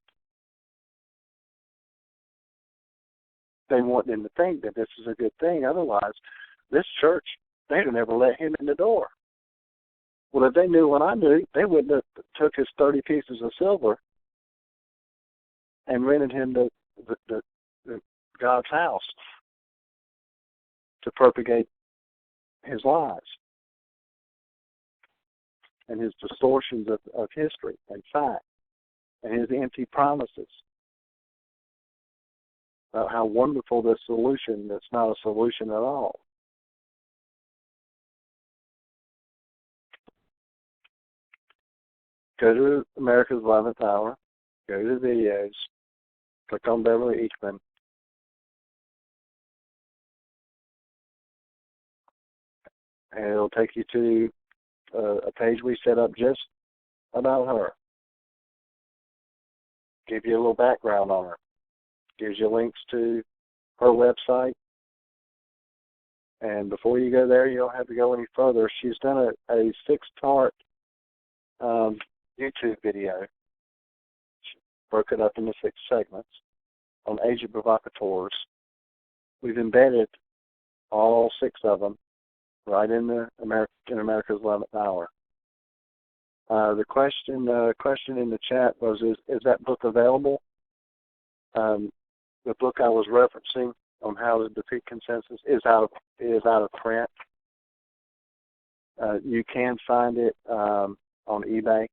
They want them to think that this is a good thing. Otherwise, this church, they'd have never let him in the door. Well, if they knew what I knew, they wouldn't have took his 30 pieces of silver and rented him the God's house to propagate his lies and his distortions of history and fact and his empty promises about how wonderful this solution that's not a solution at all. Go to America's 11th Hour, go to the videos, click on Beverly Eekman, and it'll take you to a page we set up just about her. Give you a little background on her. Gives you links to her website, And before you go there, you don't have to go any further. She's done a 6-part YouTube video. She broke it up into 6 segments on agent provocateurs. We've embedded all 6 of them right in America's 11th Hour. The question in the chat was, is that book available? The book I was referencing on how to defeat consensus is out of print. You can find it on eBay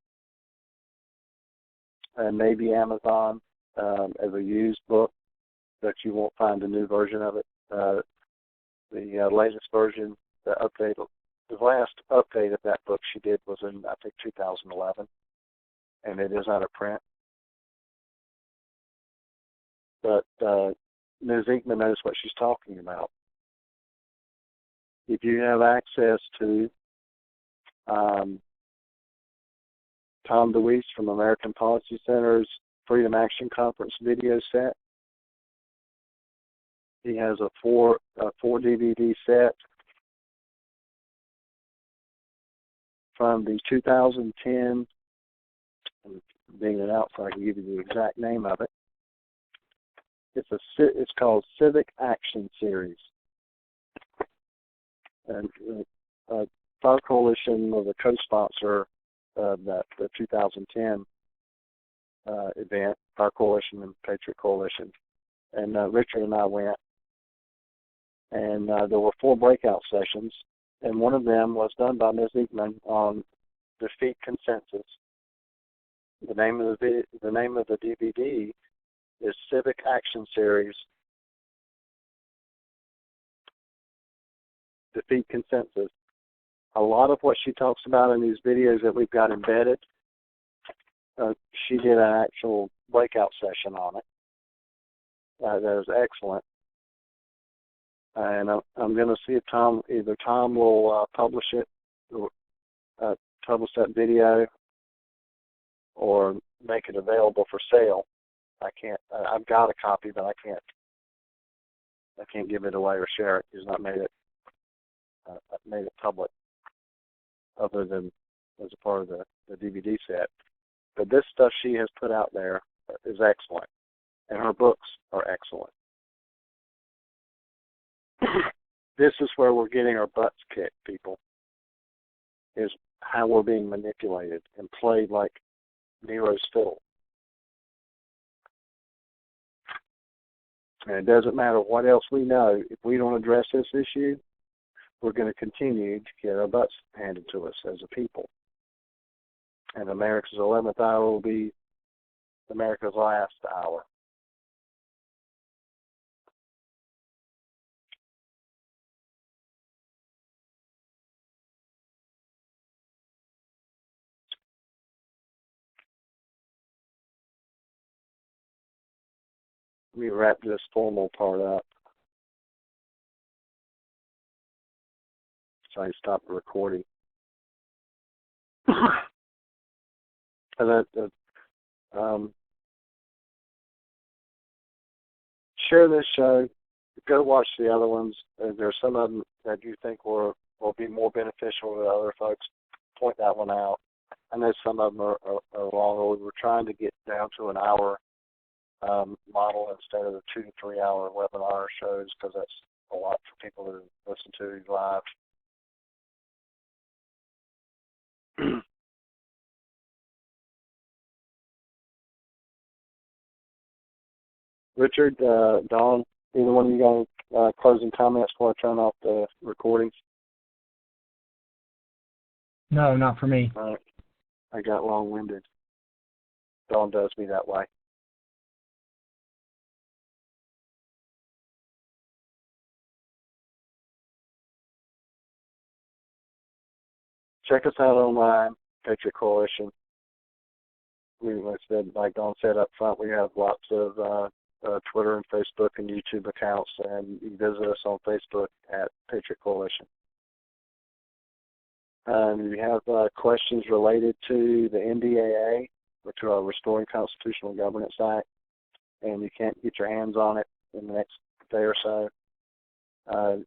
and maybe Amazon as a used book, but you won't find a new version of it. The latest version, the last update of that book she did was in, I think, 2011, and it is out of print. But Ms. Ekman knows what she's talking about. If you have access to Tom DeWeese from American Policy Center's Freedom Action Conference video set, he has a 4 DVD set from the 2010. I'm digging it out so I can give you the exact name of it. It's called Civic Action Series, and Fire Coalition was a co-sponsor of the 2010 event, Fire Coalition and Patriot Coalition, and Richard and I went, and there were 4 breakout sessions, and one of them was done by Ms. Ekman on defeat consensus. The name of the DVD is Civic Action Series, Defeat Consensus. A lot of what she talks about in these videos that we've got embedded, she did an actual breakout session on it. That is excellent. And I'm going to see if either Tom will publish it, or publish that video, or make it available for sale. I can't. I've got a copy, but I can't give it away or share it. He's not made it. Made it public, other than as a part of the DVD set. But this stuff she has put out there is excellent, and her books are excellent. This is where we're getting our butts kicked, people, is how we're being manipulated and played like Nero's fiddle. And it doesn't matter what else we know. If we don't address this issue, we're going to continue to get our butts handed to us as a people. And America's 11th hour will be America's last hour. Let me wrap this formal part up. So I stop the recording. And share this show. Go watch the other ones. There are some of them that you think will be more beneficial to other folks. Point that one out. I know some of them are longer. We're trying to get down to an hour model instead of the 2 to 3 hour webinar shows, because that's a lot for people to listen to live. Richard, Dawn, either one of you got closing comments before I turn off the recordings? No, not for me. All right. I got long-winded. Dawn does me that way. Check us out online, Patriot Coalition. Like Dawn said up front, we have lots of Twitter and Facebook and YouTube accounts, and you can visit us on Facebook at Patriot Coalition. If you have questions related to the NDAA, or to our Restoring Constitutional Governance Act, and you can't get your hands on it in the next day or so,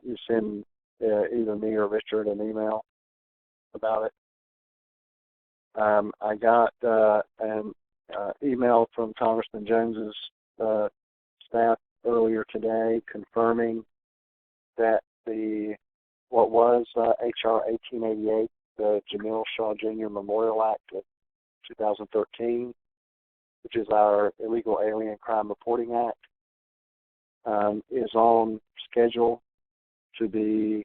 you send either me or Richard an email about it. I got an email from Congressman Jones's staff earlier today confirming that what was H.R. 1888, the Jamil Shaw Jr. Memorial Act of 2013, which is our Illegal Alien Crime Reporting Act, is on schedule to be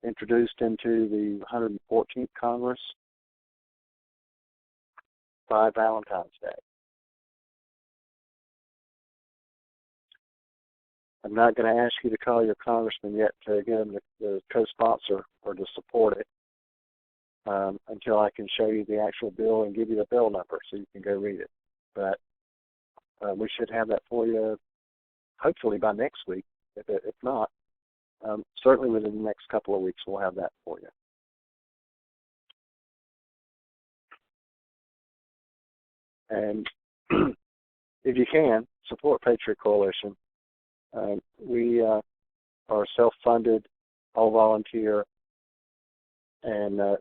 introduced into the 114th Congress by Valentine's Day. I'm not going to ask you to call your congressman yet to get him to co-sponsor or to support it until I can show you the actual bill and give you the bill number so you can go read it. But we should have that for you hopefully by next week. If not, certainly within the next couple of weeks we'll have that for you. And if you can, support Patriot Coalition. We are self-funded, all volunteer, and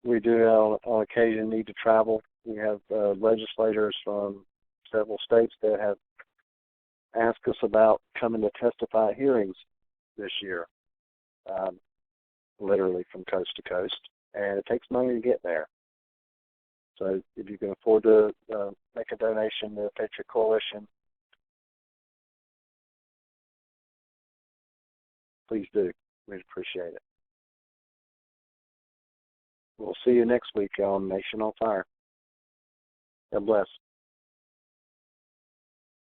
we do on occasion need to travel. We have legislators from several states that have asked us about coming to testify at hearings this year, literally from coast to coast, and it takes money to get there. So if you can afford to make a donation to the Patriot Coalition, please do. We'd appreciate it. We'll see you next week on Nation on Fire. God bless.